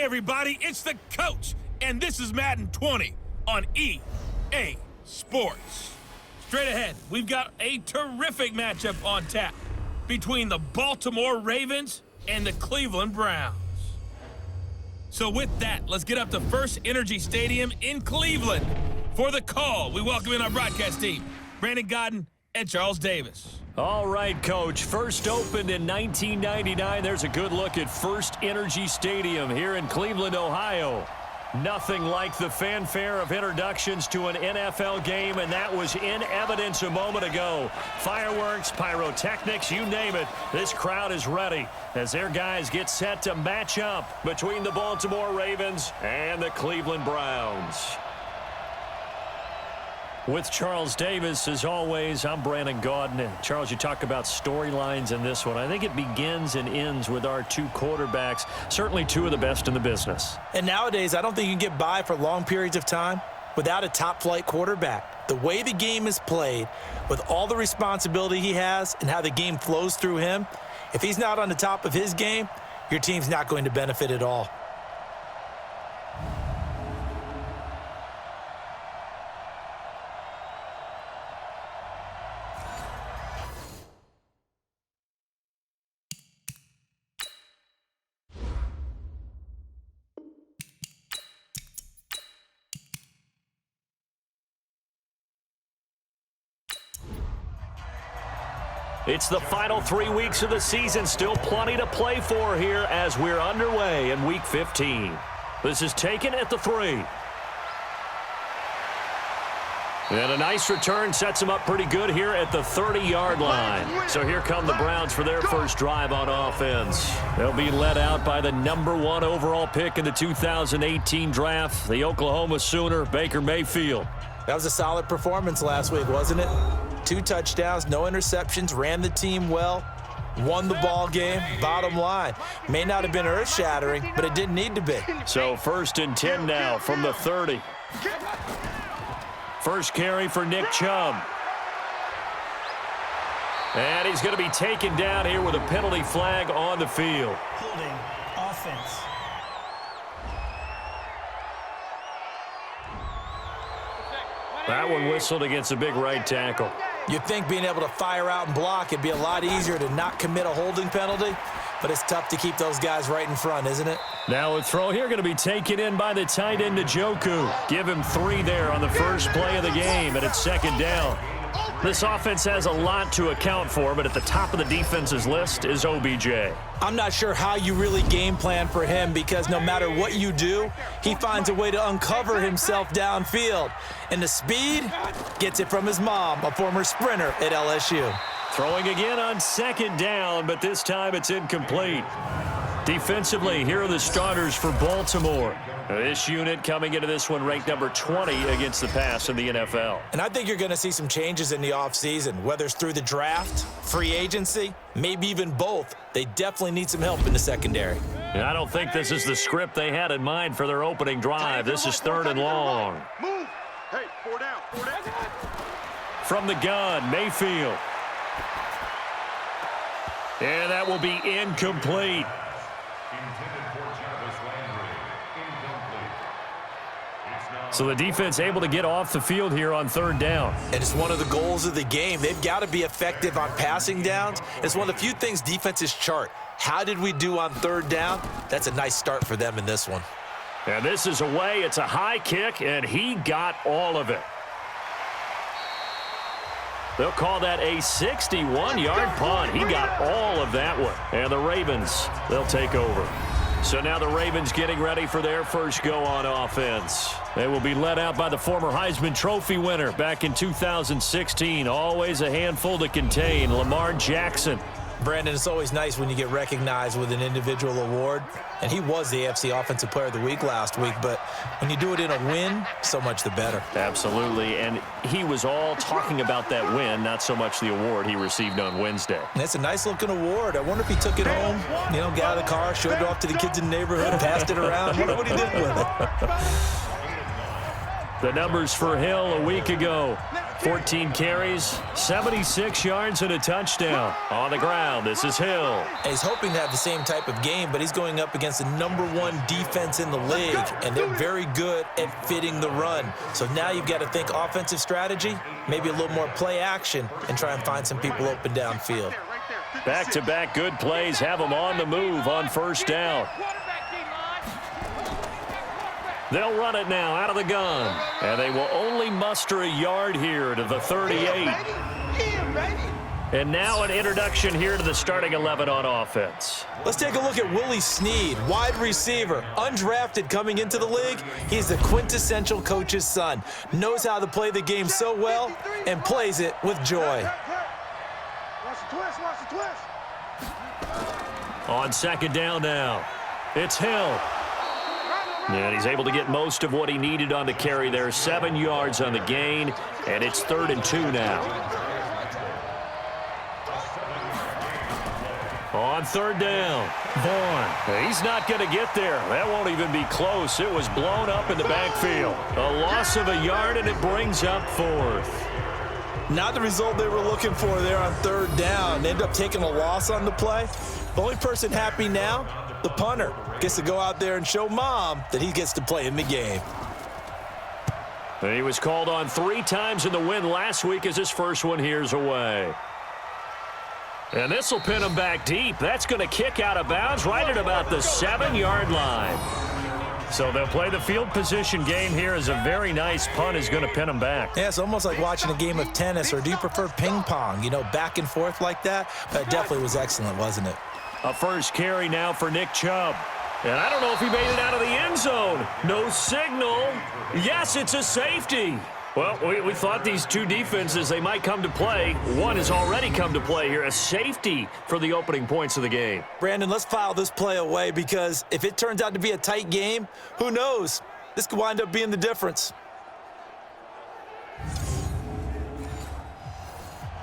Hey everybody, it's the coach, and this is Madden 20 on EA Sports. Straight ahead, we've got a terrific matchup on tap between the Baltimore Ravens and the Cleveland Browns. So with that, let's get up to First Energy Stadium in Cleveland. For the call, we welcome in our broadcast team, Brandon Godden and Charles Davis. All right, Coach. First opened in 1999. There's a good look at First Energy Stadium here in Cleveland, Ohio. Nothing like the fanfare of introductions to an NFL game, and that was in evidence a moment ago. Fireworks, pyrotechnics, you name it. This crowd is ready as their guys get set to match up between the Baltimore Ravens and the Cleveland Browns. With Charles Davis, as always, I'm Brandon Godden. Charles, you talk about storylines in this one. I think it begins and ends with our two quarterbacks, certainly two of the best in the business. And nowadays, I don't think you can get by for long periods of time without a top-flight quarterback. The way the game is played, with all the responsibility he has and how the game flows through him, if he's not on the top of his game, your team's not going to benefit at all. It's the final 3 weeks of the season. Still plenty to play for here as we're underway in Week 15. This is taken at the 3. And a nice return sets them up pretty good here at the 30-yard line. So here come the Browns for their first drive on offense. They'll be led out by the #1 overall pick in the 2018 draft, the Oklahoma Sooner, Baker Mayfield. That was a solid performance last week, wasn't it? 2 touchdowns, no interceptions, ran the team well, won the ball game. Bottom line, may not have been earth-shattering, but it didn't need to be. So 1st and 10 now from the 30. First carry for Nick Chubb. And he's going to be taken down here with a penalty flag on the field. Holding offense. That one whistled against a big right tackle. You'd think being able to fire out and block, it'd be a lot easier to not commit a holding penalty, but it's tough to keep those guys right in front, isn't it? Now a throw here going to be taken in by the tight end, Njoku. Give him 3 there on the first play of the game, and it's 2nd down. This offense has a lot to account for, but at the top of the defense's list is OBJ. I'm not sure how you really game plan for him because no matter what you do, he finds a way to uncover himself downfield. And the speed gets it from his mom, a former sprinter at LSU. Throwing again on 2nd down, but this time it's incomplete. Defensively, here are the starters for Baltimore. This unit coming into this one ranked number 20 against the pass in the NFL. And I think you're going to see some changes in the offseason, whether it's through the draft, free agency, maybe even both. They definitely need some help in the secondary. And I don't think this is the script they had in mind for their opening drive. This is 3rd and long. Move. Hey, 4 down. 4 down. From the gun, Mayfield. And that will be incomplete. So the defense able to get off the field here on 3rd down. And it's one of the goals of the game. They've got to be effective on passing downs. It's one of the few things defenses chart. How did we do on 3rd down? That's a nice start for them in this one. And this is away. It's a high kick, and he got all of it. They'll call that a 61-yard punt. He got all of that one. And the Ravens, they'll take over. So now the Ravens getting ready for their first go on offense. They will be led out by the former Heisman Trophy winner back in 2016. Always a handful to contain, Lamar Jackson. Brandon, it's always nice when you get recognized with an individual award. And he was the AFC Offensive Player of the Week last week. But when you do it in a win, so much the better. Absolutely. And he was all talking about that win, not so much the award he received on Wednesday. That's a nice-looking award. I wonder if he took it home, got out of the car, showed it off to the kids in the neighborhood, passed it around. I wonder what he did with it. The numbers for Hill a week ago. 14 carries, 76 yards, and a touchdown. On the ground, this is Hill. And he's hoping to have the same type of game, but he's going up against the #1 defense in the league, and they're very good at fitting the run. So now you've got to think offensive strategy, maybe a little more play action, and try and find some people open downfield. Back-to-back good plays have them on the move on first down. They'll run it now out of the gun. And they will only muster a yard here to the 38. And now an introduction here to the starting 11 on offense. Let's take a look at Willie Snead, wide receiver, undrafted coming into the league. He's the quintessential coach's son. Knows how to play the game so well and plays it with joy. On second down now, it's Hill. And he's able to get most of what he needed on the carry there. 7 yards on the gain, and it's 3rd and 2 now. On third down, Vaughn. He's not going to get there. That won't even be close. It was blown up in the backfield. A loss of a yard, and it brings up 4th. Not the result they were looking for there on third down. They end up taking a loss on the play. The only person happy now, the punter, gets to go out there and show mom that he gets to play in the game. He was called on 3 times in the win last week as his first one here's away. And this will pin him back deep. That's going to kick out of bounds right at about the 7-yard line. So they'll play the field position game here as a very nice punt is going to pin him back. Yeah, it's almost like watching a game of tennis, or do you prefer ping pong? You know, back and forth like that? That definitely was excellent, wasn't it? A first carry now for Nick Chubb. And I don't know if he made it out of the end zone. No signal. Yes, it's a safety. Well, we thought these two defenses, they might come to play. One has already come to play here. A safety for the opening points of the game. Brandon, let's file this play away, because if it turns out to be a tight game, who knows? This could wind up being the difference.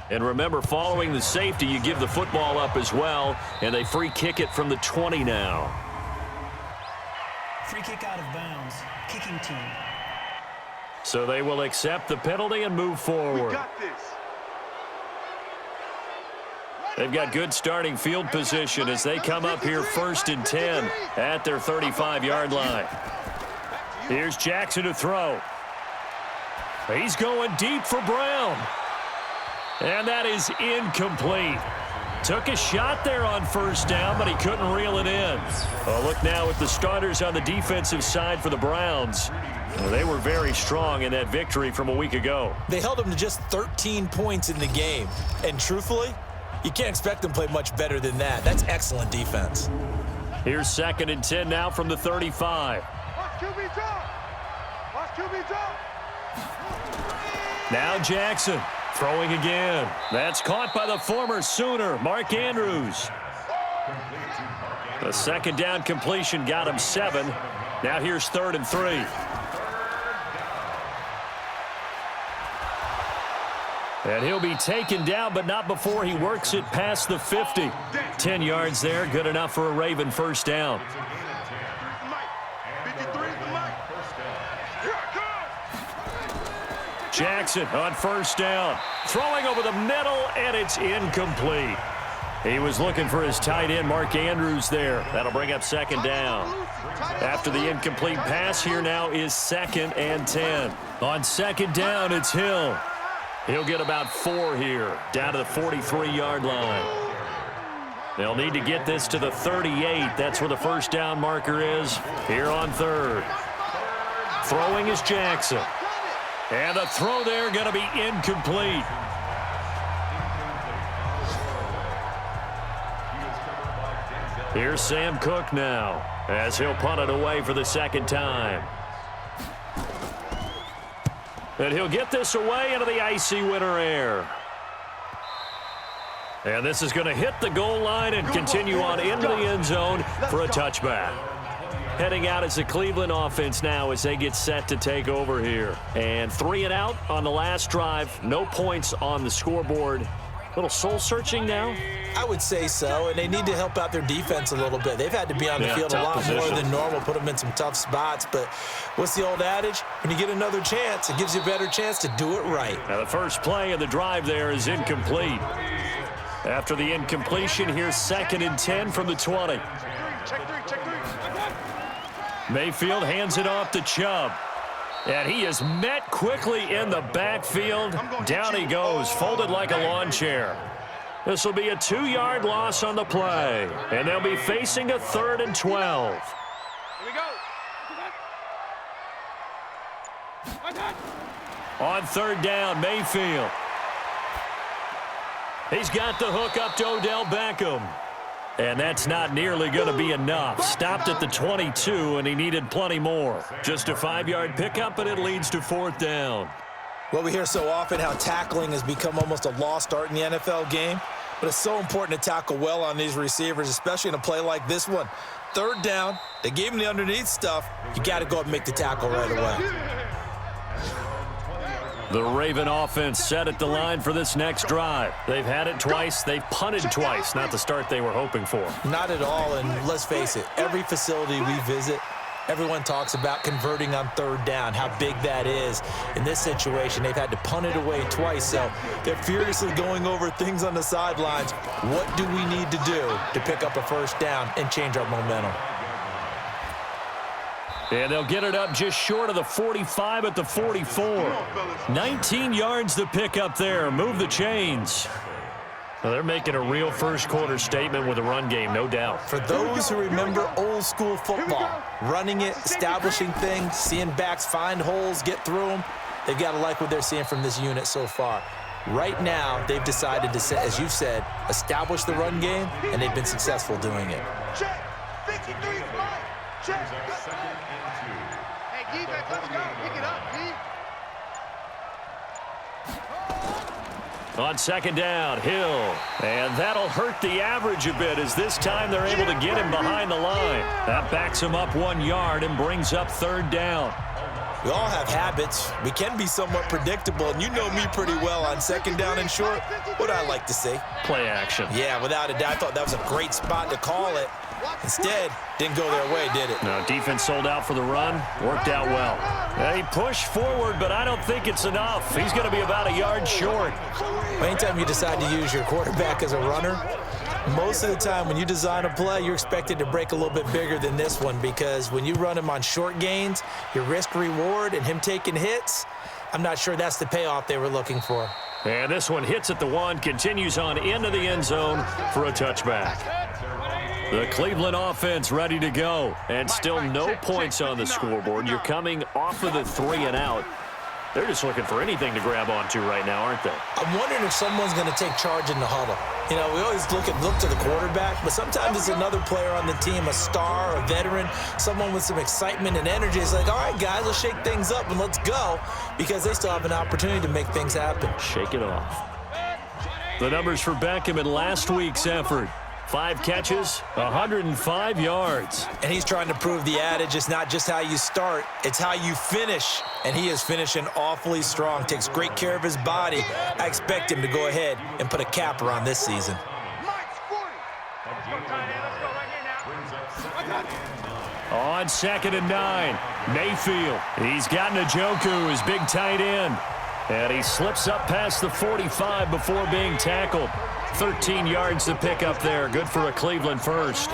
And remember, following the safety, you give the football up as well, and they free kick it from the 20 now. Free kick out of bounds. Kicking team. So they will accept the penalty and move forward. We got this. They've got good starting field position as they come up here 1st and 10 at their 35-yard line. Here's Jackson to throw. He's going deep for Brown. And that is incomplete. Took a shot there on first down, but he couldn't reel it in. Well, look now at the starters on the defensive side for the Browns. They were very strong in that victory from a week ago. They held them to just 13 points in the game. And truthfully, you can't expect them to play much better than that. That's excellent defense. Here's 2nd and 10 now from the 35. Watch QB drop. Watch QB drop. Now Jackson throwing again. That's caught by the former Sooner, Mark Andrews. The 2nd down completion got him 7. Now here's 3rd and 3. And he'll be taken down, but not before he works it past the 50. 10 yards there, good enough for a Raven first down. Jackson on first down, throwing over the middle, and it's incomplete. He was looking for his tight end, Mark Andrews, there. That'll bring up 2nd down. After the incomplete pass, here now is 2nd and 10. On 2nd down, it's Hill. He'll get about 4 here, down to the 43-yard line. They'll need to get this to the 38. That's where the first down marker is here on 3rd. Throwing is Jackson. And the throw there going to be incomplete. Here's Sam Cook now as he'll punt it away for the 2nd time. And he'll get this away into the icy winter air. And this is going to hit the goal line and continue on into the end zone for a touchback. Heading out as the Cleveland offense now as they get set to take over here. And 3 and out on the last drive. No points on the scoreboard. Little soul-searching now? I would say so, and they need to help out their defense a little bit. They've had to be on the field a lot more than normal, put them in some tough spots. But what's the old adage? When you get another chance, it gives you a better chance to do it right. Now the first play of the drive there is incomplete. After the incompletion, here's 2nd and 10 from the 20. Mayfield hands it off to Chubb. And he is met quickly in the backfield. Down he goes, folded like a lawn chair. This will be a 2-yard loss on the play. And they'll be facing a 3rd and 12. Here we go. On 3rd down, Mayfield. He's got the hook up to Odell Beckham. And that's not nearly going to be enough. Stopped at the 22, and he needed plenty more. Just a 5-yard pickup, and it leads to 4th down. Well, we hear so often how tackling has become almost a lost art in the NFL game. But it's so important to tackle well on these receivers, especially in a play like this one. 3rd down, they gave him the underneath stuff. You got to go and make the tackle right away. The Raven offense set at the line for this next drive. They've had it twice. They've punted twice. Not the start they were hoping for. Not at all, and let's face it, every facility we visit, everyone talks about converting on 3rd down, how big that is. In this situation, they've had to punt it away twice, so they're furiously going over things on the sidelines. What do we need to do to pick up a 1st down and change our momentum? And they'll get it up just short of the 45 at the 44. 19 yards to pick up there. Move the chains. Well, they're making a real first-quarter statement with a run game, no doubt. For those who remember old-school football, running it, establishing things, seeing backs find holes, get through them, they've got to like what they're seeing from this unit so far. Right now, they've decided to, as you've said, establish the run game, and they've been successful doing it. Check. 53 fly. Check. Hey, defense, let's go. Pick it up, D. On 2nd down, Hill. And that'll hurt the average a bit as this time they're able to get him behind the line. That backs him up 1 yard and brings up 3rd down. We all have habits. We can be somewhat predictable, and you know me pretty well on 2nd down and short. What I like to say? Play action. Yeah, without a doubt. I thought that was a great spot to call it. Instead, didn't go their way, did it? No, defense sold out for the run. Worked out well. He pushed forward, but I don't think it's enough. He's going to be about a yard short. Anytime you decide to use your quarterback as a runner, most of the time when you design a play, you're expected to break a little bit bigger than this one, because when you run him on short gains, your risk-reward and him taking hits, I'm not sure that's the payoff they were looking for. And this one hits at the 1, continues on into the end zone for a touchback. The Cleveland offense ready to go, and still no points on the scoreboard. You're coming off of the 3 and out. They're just looking for anything to grab onto right now, aren't they? I'm wondering if someone's going to take charge in the huddle. You know, we always look to the quarterback, but sometimes it's another player on the team, a star, a veteran, someone with some excitement and energy. It's like, all right, guys, let's shake things up and let's go, because they still have an opportunity to make things happen. Shake it off. The numbers for Beckham in last week's effort. 5 catches, 105 yards. And he's trying to prove the adage, it's not just how you start, it's how you finish. And he is finishing awfully strong, takes great care of his body. I expect him to go ahead and put a capper on this season. On 2nd and 9, Mayfield. He's got Njoku, his big tight end. And he slips up past the 45 before being tackled. 13 yards to pick up there. Good for a Cleveland first.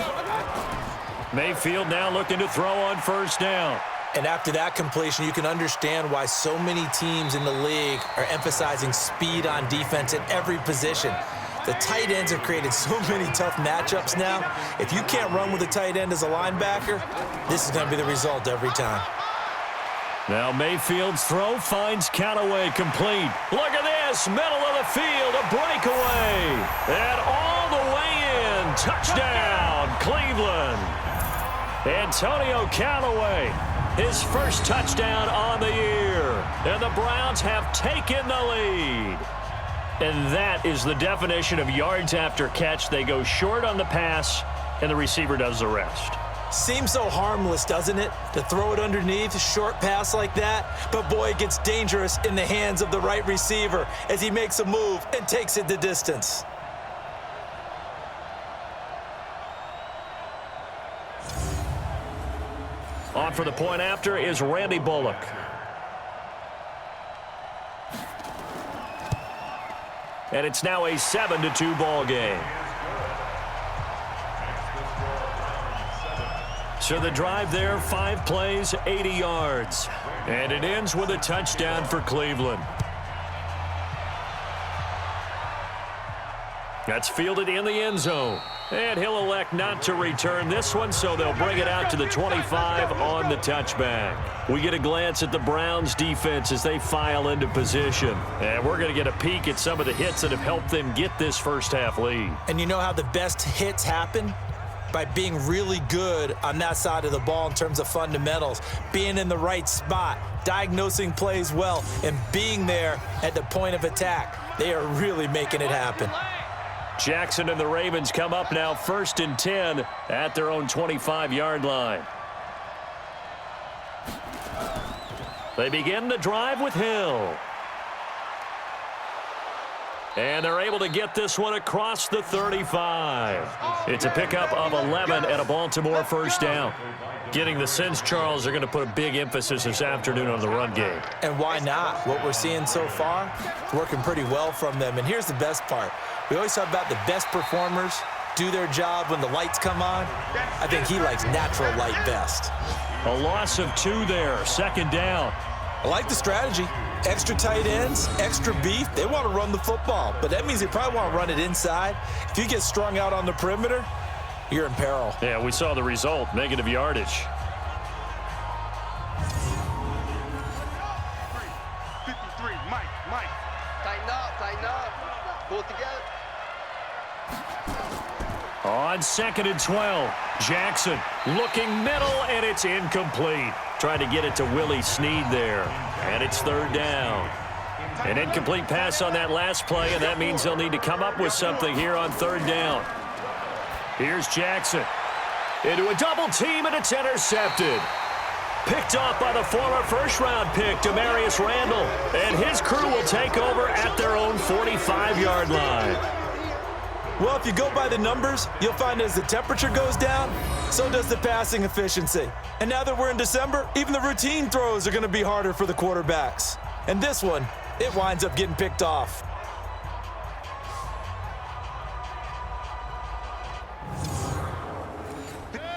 Mayfield now looking to throw on 1st down. And after that completion, you can understand why so many teams in the league are emphasizing speed on defense at every position. The tight ends have created so many tough matchups now. If you can't run with a tight end as a linebacker, this is going to be the result every time. Now Mayfield's throw finds Callaway complete. Look at this, middle of the field, a breakaway. And all the way in, touchdown, Cleveland. Antonio Callaway, his first touchdown on the year. And the Browns have taken the lead. And that is the definition of yards after catch. They go short on the pass, and the receiver does the rest. Seems so harmless, doesn't it, to throw it underneath, a short pass like that? But boy, it gets dangerous in the hands of the right receiver as he makes a move and takes it the distance. On for the point after is Randy Bullock. And it's now a 7-2 ball game. So the drive there, 5 plays, 80 yards. And it ends with a touchdown for Cleveland. That's fielded in the end zone. And he'll elect not to return this one, so they'll bring it out to the 25 on the touchback. We get a glance at the Browns' defense as they file into position. And we're going to get a peek at some of the hits that have helped them get this first-half lead. And you know how the best hits happen? By being really good on that side of the ball in terms of fundamentals, being in the right spot, diagnosing plays well, and being there at the point of attack. They are really making it happen. Jackson and the Ravens come up now 1st and 10 at their own 25-yard line. They begin the drive with Hill. And they're able to get this one across the 35. It's a pickup of 11 and a Baltimore first down. Getting the sense, Charles, they're going to put a big emphasis this afternoon on the run game. And why not? What we're seeing so far, it's working pretty well from them. And here's the best part. We always talk about the best performers do their job when the lights come on. I think he likes natural light best. A loss of 2 there, 2nd down. I like the strategy. Extra tight ends, extra beef. They want to run the football, but that means they probably want to run it inside. If you get strung out on the perimeter, you're in peril. Yeah, we saw the result, negative yardage. 53, Mike. Tighten up. Pull it together. On 2nd and 12, Jackson looking middle, and it's incomplete. Trying to get it to Willie Snead there, and it's 3rd down. An incomplete pass on that last play, and that means they'll need to come up with something here on 3rd down. Here's Jackson into a double team, and it's intercepted. Picked off by the former first-round pick, Demarius Randall, and his crew will take over at their own 45-yard line. Well, if you go by the numbers, you'll find as the temperature goes down, so does the passing efficiency. And now that we're in December, even the routine throws are going to be harder for the quarterbacks. And this one, it winds up getting picked off.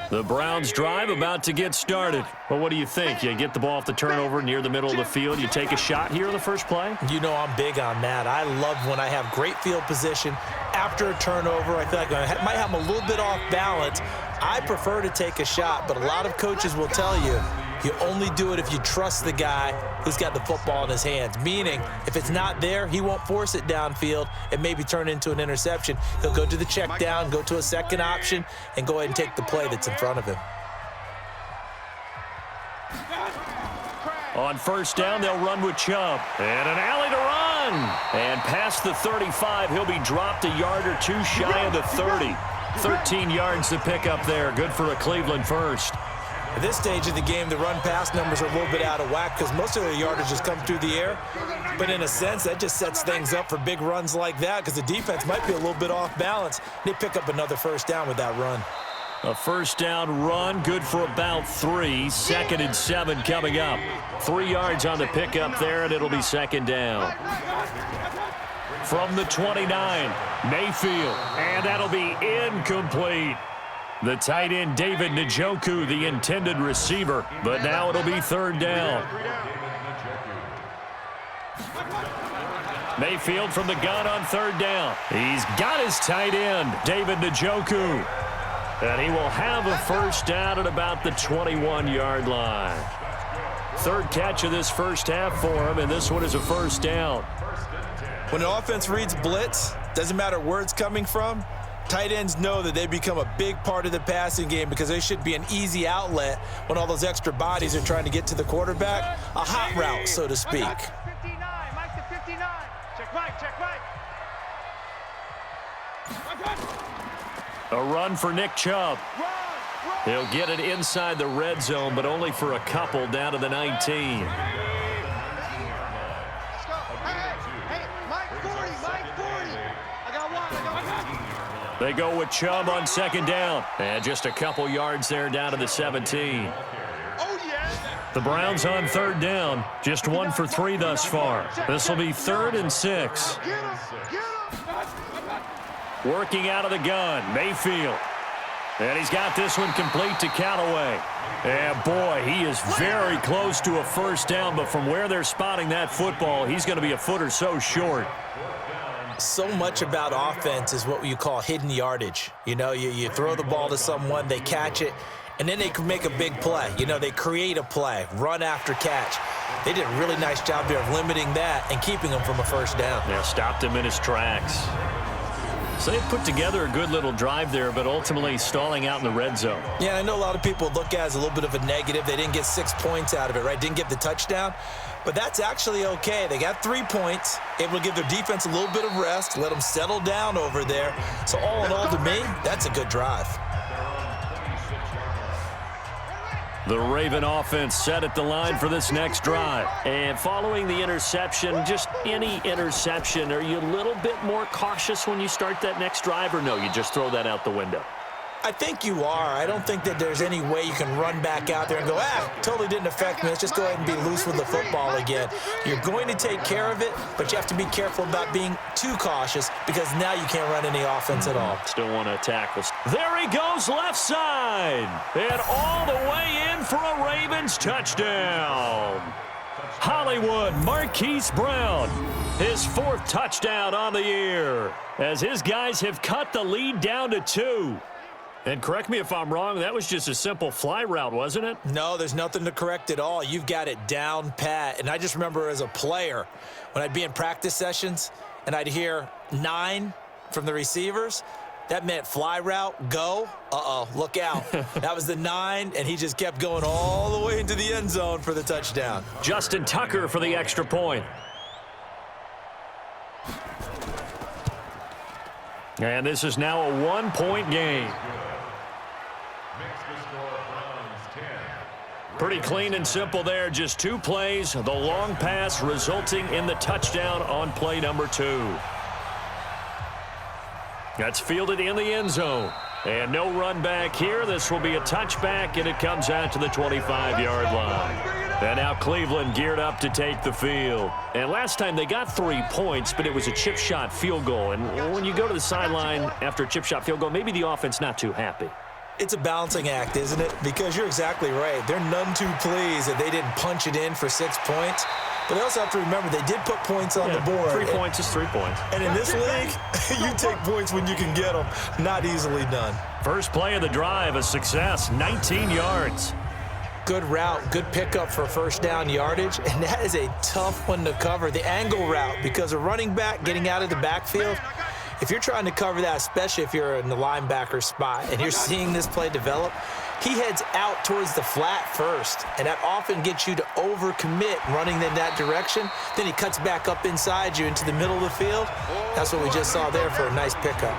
The Browns drive about to get started. Well, what do you think? You get the ball off the turnover near the middle of the field. You take a shot here in the first play? You know I'm big on that. I love when I have great field position after a turnover. I feel like I might have them a little bit off balance. I prefer to take a shot, but a lot of coaches will tell you, you only do it if you trust the guy who's got the football in his hands. Meaning, if it's not there, he won't force it downfield and maybe turn into an interception. He'll go to the check down, go to a second option, and go ahead and take the play that's in front of him. On 1st down, they'll run with Chubb. And an alley to run. And past the 35, he'll be dropped a yard or 2 shy of the 30. 13 yards to pick up there. Good for a Cleveland first. At this stage of the game, the run-pass numbers are a little bit out of whack because most of their yardage just come through the air. But in a sense, that just sets things up for big runs like that because the defense might be a little bit off balance. They pick up another 1st down with that run. A 1st down run, good for about 3. 2nd and 7 coming up. 3 yards on the pickup there, and it'll be 2nd down. From the 29, Mayfield, and that'll be incomplete. The tight end, David Njoku, the intended receiver, but now it'll be 3rd down. Mayfield from the gun on 3rd down. He's got his tight end, David Njoku. And he will have a 1st down at about the 21-yard line. 3rd catch of this first half for him, and this one is a 1st down. When an offense reads blitz, doesn't matter where it's coming from, tight ends know that they become a big part of the passing game because they should be an easy outlet when all those extra bodies are trying to get to the quarterback. A hot route, so to speak. 59, Mike to 59. Check Mike. A run for Nick Chubb. He'll get it inside the red zone, but only for a couple down to the 19. Let's go. Hey, Mike 40, Mike 40. I got one. They go with Chubb on second down. And just a couple yards there down to the 17. Oh, yeah. The Browns on third down. Just 1 for 3 thus far. This will be 3rd and 6. Get him. Get him. Working out of the gun, Mayfield. And he's got this one complete to Callaway. And boy, he is very close to a first down, but from where they're spotting that football, he's going to be a foot or so short. So much about offense is what you call hidden yardage. You know, you throw the ball to someone, they catch it, and then they can make a big play. You know, they create a play, run after catch. They did a really nice job there of limiting that and keeping him from a first down. Yeah, stopped him in his tracks. So they put together a good little drive there, but ultimately stalling out in the red zone. Yeah, I know a lot of people look at it as a little bit of a negative. They didn't get 6 points out of it, right? Didn't get the touchdown. But that's actually okay. They got 3 points, able to give their defense a little bit of rest, let them settle down over there. So all in all, to me, that's a good drive. The Raven offense set at the line for this next drive. And following the interception, just any interception, are you a little bit more cautious when you start that next drive, or no, you just throw that out the window? I think you are. I don't think that there's any way you can run back out there and go, totally didn't affect me. Let's just go ahead and be loose with the football again. You're going to take care of it, but you have to be careful about being too cautious because now you can't run any offense at all. Still want to tackle. There he goes left side. And all the way in for a Ravens touchdown. Hollywood Marquise Brown, his 4th touchdown on the year, as his guys have cut the lead down to 2. And correct me if I'm wrong, that was just a simple fly route, wasn't it? No, there's nothing to correct at all. You've got it down pat. And I just remember as a player, when I'd be in practice sessions and I'd hear 9 from the receivers, that meant fly route, go. Look out. That was the 9, and he just kept going all the way into the end zone for the touchdown. Justin Tucker for the extra point. And this is now a 1-point game. Pretty clean and simple there. Just 2 plays. The long pass resulting in the touchdown on play number 2. That's fielded in the end zone. And no run back here. This will be a touchback, and it comes out to the 25-yard line. And now Cleveland geared up to take the field. And last time they got 3 points, but it was a chip shot field goal. And when you go to the sideline after a chip shot field goal, maybe the offense not too happy. It's a balancing act, isn't it? Because you're exactly right. They're none too pleased that they didn't punch it in for 6 points. But they also have to remember they did put points on the board. 3 points is 3 points. And in this league, you take points when you can get them. Not easily done. First play of the drive, a success, 19 yards. Good route, good pickup for first down yardage, and that is a tough one to cover. The angle route, because a running back getting out of the backfield, if you're trying to cover that, especially if you're in the linebacker spot and you're seeing this play develop, he heads out towards the flat first, and that often gets you to overcommit running in that direction. Then he cuts back up inside you into the middle of the field. That's what we just saw there for a nice pickup.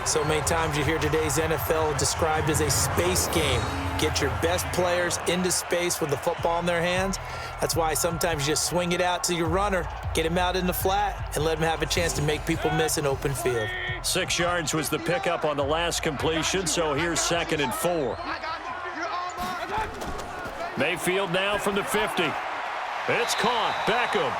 So many times you hear today's NFL described as a space game. Get your best players into space with the football in their hands. That's why sometimes you just swing it out to your runner, get him out in the flat, and let him have a chance to make people miss an open field. 6 yards was the pickup on the last completion, so here's 2nd and 4. Mayfield now from the 50. It's caught. Beckham.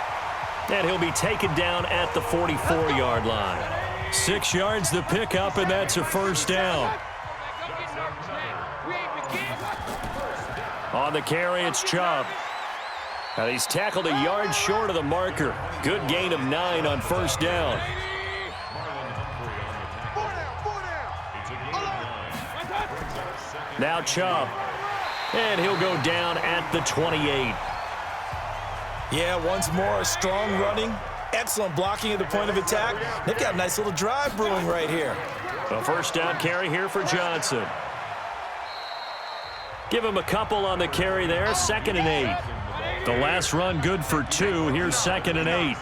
And he'll be taken down at the 44-yard line. 6 yards the pickup, and that's a first down. On the carry, it's Chubb. And he's tackled a yard short of the marker. Good gain of 9 on first down. Now Chubb. And he'll go down at the 28. Yeah, once more, strong running. Excellent blocking at the point of attack. They've got a nice little drive brewing right here. A first down carry here for Johnson. Give him a couple on the carry there. 2nd and 8. The last run good for 2. Here's 2nd and 8.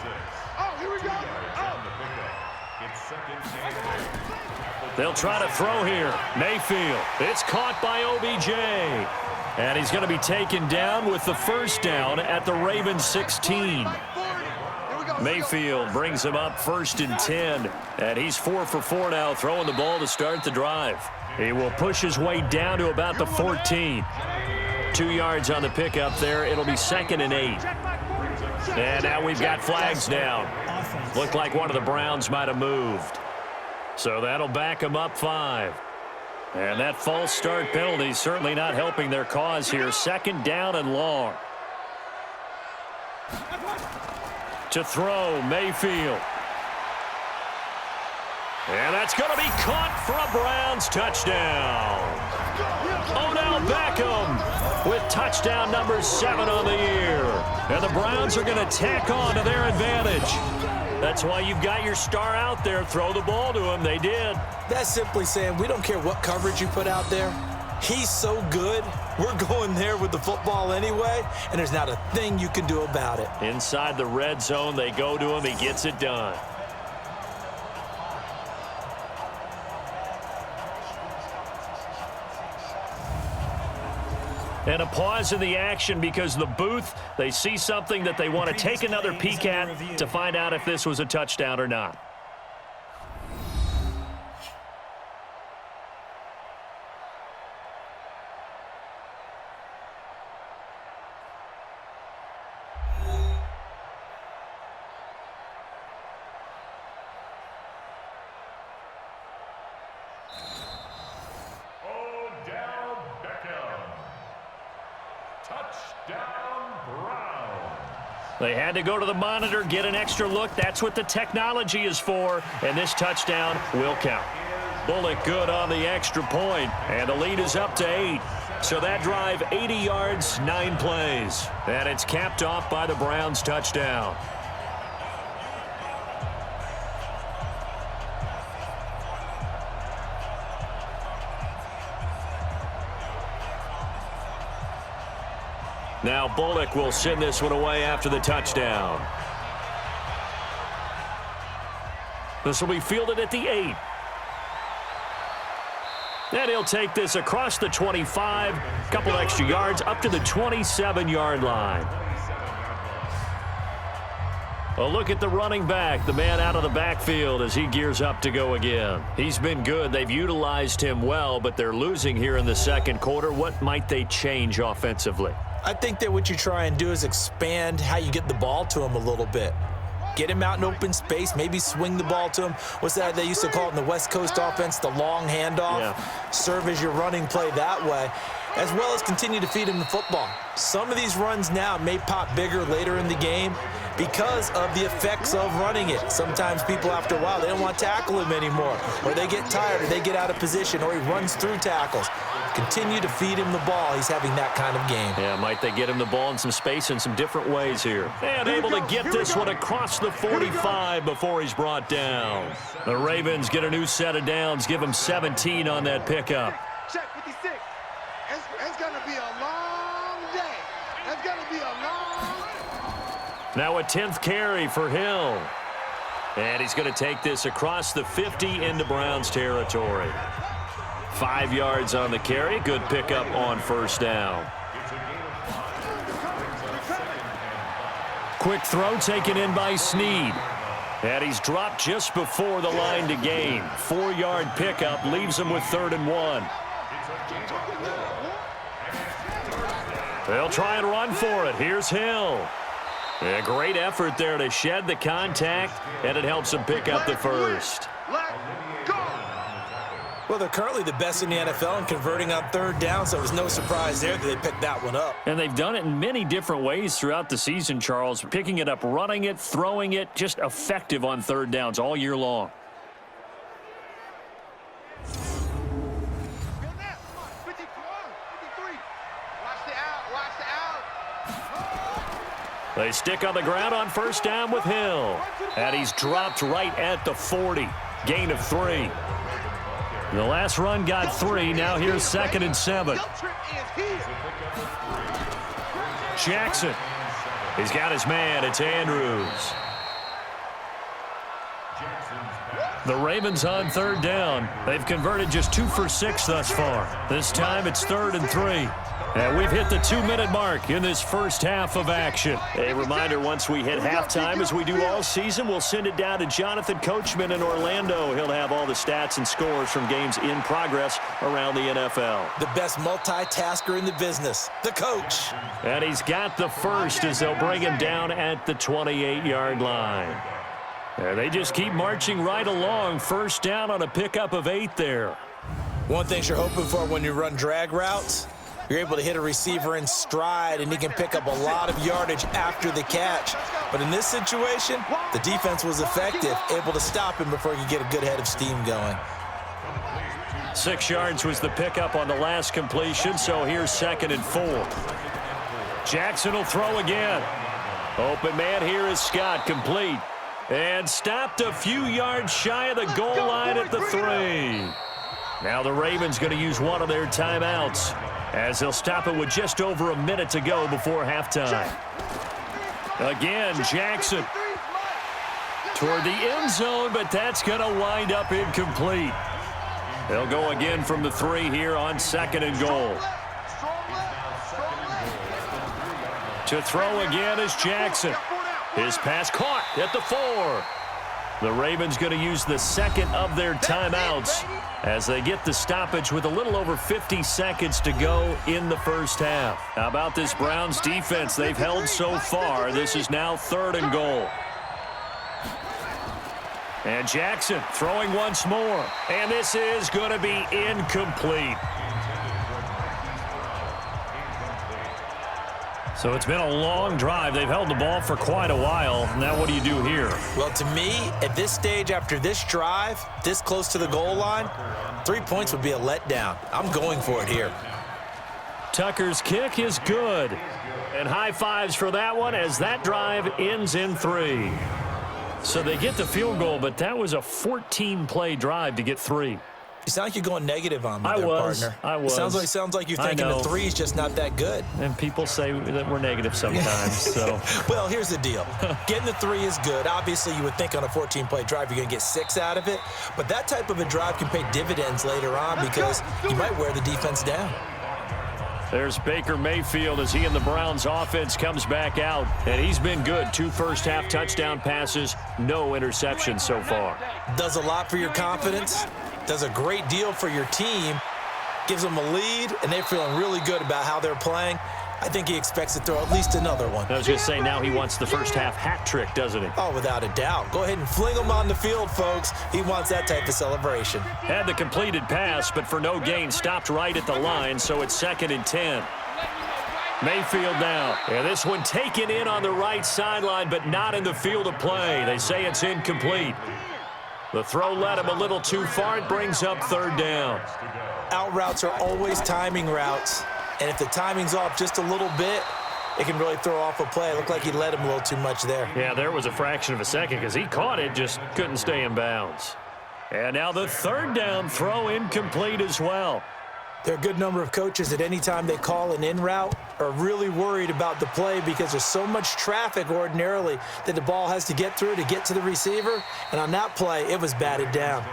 They'll try to throw here. Mayfield. It's caught by OBJ. And he's going to be taken down with the first down at the Ravens 16. Mayfield brings him up 1st and 10. And he's 4 for 4 now, throwing the ball to start the drive. He will push his way down to about the 14. 2 yards on the pickup there. It'll be 2nd and 8. And now we've got flags down. Looked like one of the Browns might have moved. So that'll back them up 5. And that false start penalty is certainly not helping their cause here. 2nd down and long. To throw, Mayfield. And that's going to be caught for a Browns touchdown. Odell Beckham with touchdown number 7 on the year. And the Browns are going to tack on to their advantage. That's why you've got your star out there. Throw the ball to him. They did. That's simply saying we don't care what coverage you put out there. He's so good. We're going there with the football anyway, and there's not a thing you can do about it. Inside the red zone, they go to him. He gets it done. And a pause in the action because the booth, they see something that they want to take another peek at to find out if this was a touchdown or not. They had to go to the monitor, get an extra look. That's what the technology is for, and this touchdown will count. Bullock good on the extra point, and the lead is up to 8. So that drive, 80 yards, 9 plays. And it's capped off by the Browns touchdown. Now Bullock will send this one away after the touchdown. This will be fielded at the 8. And he'll take this across the 25, couple extra yards up to the 27-yard line. A look at the running back, the man out of the backfield as he gears up to go again. He's been good. They've utilized him well, but they're losing here in the second quarter. What might they change offensively? I think that what you try and do is expand how you get the ball to him a little bit. Get him out in open space, maybe swing the ball to him. What's that they used to call it in the West Coast offense, the long handoff? Yeah. Serve as your running play that way, as well as continue to feed him the football. Some of these runs now may pop bigger later in the game because of the effects of running it. Sometimes people, after a while, they don't want to tackle him anymore, or they get tired, or they get out of position, or he runs through tackles. Continue to feed him the ball. He's having that kind of game. Yeah, might they get him the ball in some space in some different ways here. And able to get this one across the 45 before he's brought down. The Ravens get a new set of downs, give him 17 on that pickup. Check 56. It's going to be a long day. It's going to be a long... Now a 10th carry for Hill. And he's going to take this across the 50 into Browns territory. 5 yards on the carry. Good pickup on first down. Quick throw taken in by Snead. And he's dropped just before the line to gain. 4-yard pickup leaves him with 3rd and 1. They'll try and run for it. Here's Hill. A great effort there to shed the contact, and it helps him pick up the first. Well, they're currently the best in the NFL in converting on 3rd down, so it was no surprise there that they picked that one up. And they've done it in many different ways throughout the season, Charles. Picking it up, running it, throwing it, just effective on 3rd downs all year long. They stick on the ground on first down with Hill. And he's dropped right at the 40. Gain of 3. The last run got 3. Now here's 2nd and 7. Jackson. He's got his man. It's Andrews. The Ravens on third down. They've converted just 2 for 6 thus far. This time it's 3rd and 3. And we've hit the 2-minute mark in this first half of action. A reminder, once we hit halftime, as we do all season, we'll send it down to Jonathan Coachman in Orlando. He'll have all the stats and scores from games in progress around the NFL. The best multitasker in the business, the coach. And he's got the first as they'll bring him down at the 28-yard line. And they just keep marching right along. First down on a pickup of 8 there. One thing you're hoping for when you run drag routes, you're able to hit a receiver in stride, and he can pick up a lot of yardage after the catch. But in this situation, the defense was effective, able to stop him before he could get a good head of steam going. 6 yards was the pickup on the last completion, so here's 2nd and 4. Jackson will throw again. Open man here is Scott, complete. And stopped a few yards shy of the goal line at the 3. Now the Ravens going to use one of their timeouts, as they'll stop it with just over a minute to go before halftime. Again, Jackson toward the end zone, but that's going to wind up incomplete. They'll go again from the 3 here on 2nd and goal. To throw again is Jackson. His pass caught at the 4. The Ravens going to use the 2nd of their timeouts as they get the stoppage with a little over 50 seconds to go in the first half. How about this Browns defense they've held so far? This is now 3rd and goal. And Jackson throwing once more. And this is going to be incomplete. So it's been a long drive. They've held the ball for quite a while. Now what do you do here? Well, to me, at this stage, after this drive, this close to the goal line, 3 points would be a letdown. I'm going for it here. Tucker's kick is good. And high fives for that one as that drive ends in 3. So they get the field goal, but that was a 14-play drive to get 3. You sound like you're going negative on me partner. I was. Sounds like you're thinking the 3 is just not that good. And people say that we're negative sometimes. So. Well, here's the deal. Getting the 3 is good. Obviously, you would think on a 14-play drive you're going to get 6 out of it. But that type of a drive can pay dividends later on because you might wear the defense down. There's Baker Mayfield as he and the Browns offense comes back out. And he's been good. 2 first-half touchdown passes, no interceptions so far. Does a lot for your confidence. Does a great deal for your team, gives them a lead, and they're feeling really good about how they're playing. I think he expects to throw at least another one. I was going to say, now he wants the first half hat trick, doesn't he? Oh, without a doubt. Go ahead and fling him on the field, folks. He wants that type of celebration. Had the completed pass, but for no gain, stopped right at the line, so it's 2nd and 10. Mayfield now. And this one taken in on the right sideline, but not in the field of play. They say it's incomplete. The throw led him a little too far. It brings up 3rd down. Out routes are always timing routes. And if the timing's off just a little bit, it can really throw off a play. It looked like he led him a little too much there. Yeah, there was a fraction of a second because he caught it, just couldn't stay in bounds. And now the 3rd down throw incomplete as well. There are a good number of coaches at any time they call an in route are really worried about the play because there's so much traffic ordinarily that the ball has to get through to get to the receiver. And on that play, it was batted down.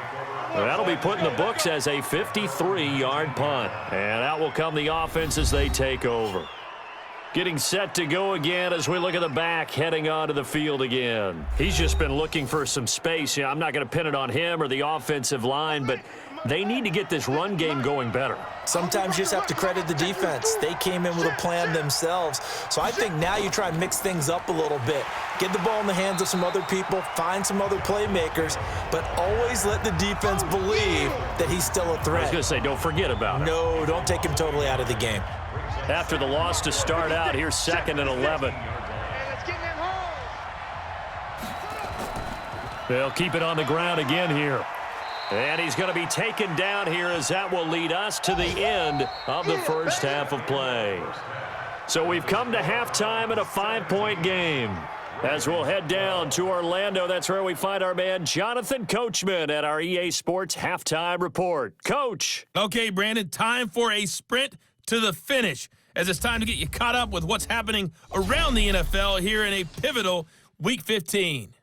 Well, that'll be put in the books as a 53-yard punt. And out will come the offense as they take over. Getting set to go again as we look at the back, heading onto the field again. He's just been looking for some space. I'm not going to pin it on him or the offensive line, but they need to get this run game going better. Sometimes you just have to credit the defense. They came in with a plan themselves. So I think now you try and mix things up a little bit. Get the ball in the hands of some other people, find some other playmakers, but always let the defense believe that he's still a threat. I was going to say, don't forget about it. No, don't take him totally out of the game. After the loss to start out, here's 2nd and 11. They'll keep it on the ground again here. And he's going to be taken down here as that will lead us to the end of the first half of play. So we've come to halftime in a 5-point game. As we'll head down to Orlando, that's where we find our man Jonathan Coachman at our EA Sports Halftime Report. Coach. Okay, Brandon, time for a sprint to the finish, as it's time to get you caught up with what's happening around the NFL here in a pivotal Week 15.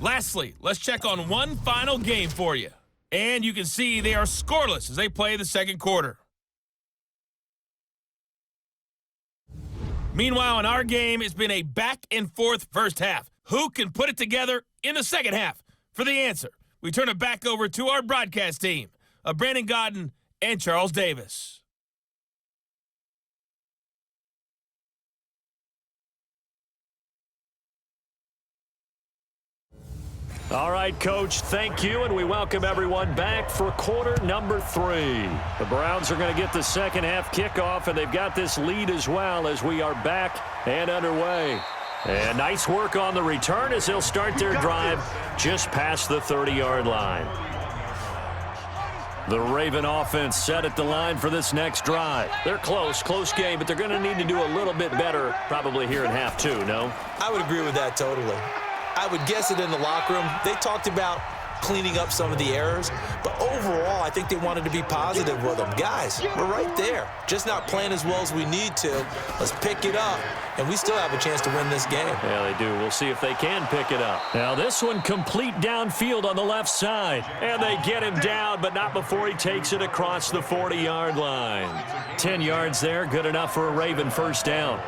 Lastly, let's check on one final game for you. And you can see they are scoreless as they play the second quarter. Meanwhile, in our game, it's been a back-and-forth first half. Who can put it together in the second half? For the answer, we turn it back over to our broadcast team of Brandon Godden and Charles Davis. All right, Coach, thank you, and we welcome everyone back for quarter number 3. The Browns are going to get the second half kickoff, and they've got this lead as well as we are back and underway. And nice work on the return as they'll start their drive just past the 30-yard line. The Raven offense set at the line for this next drive. They're close game, but they're going to need to do a little bit better probably here in half 2, no? I would agree with that totally. I would guess it in the locker room. They talked about cleaning up some of the errors, but overall, I think they wanted to be positive with them. Guys, we're right there. Just not playing as well as we need to. Let's pick it up, and we still have a chance to win this game. Yeah, they do. We'll see if they can pick it up. Now, this one complete downfield on the left side, and they get him down, but not before he takes it across the 40-yard line. 10 yards there, good enough for a Raven first down.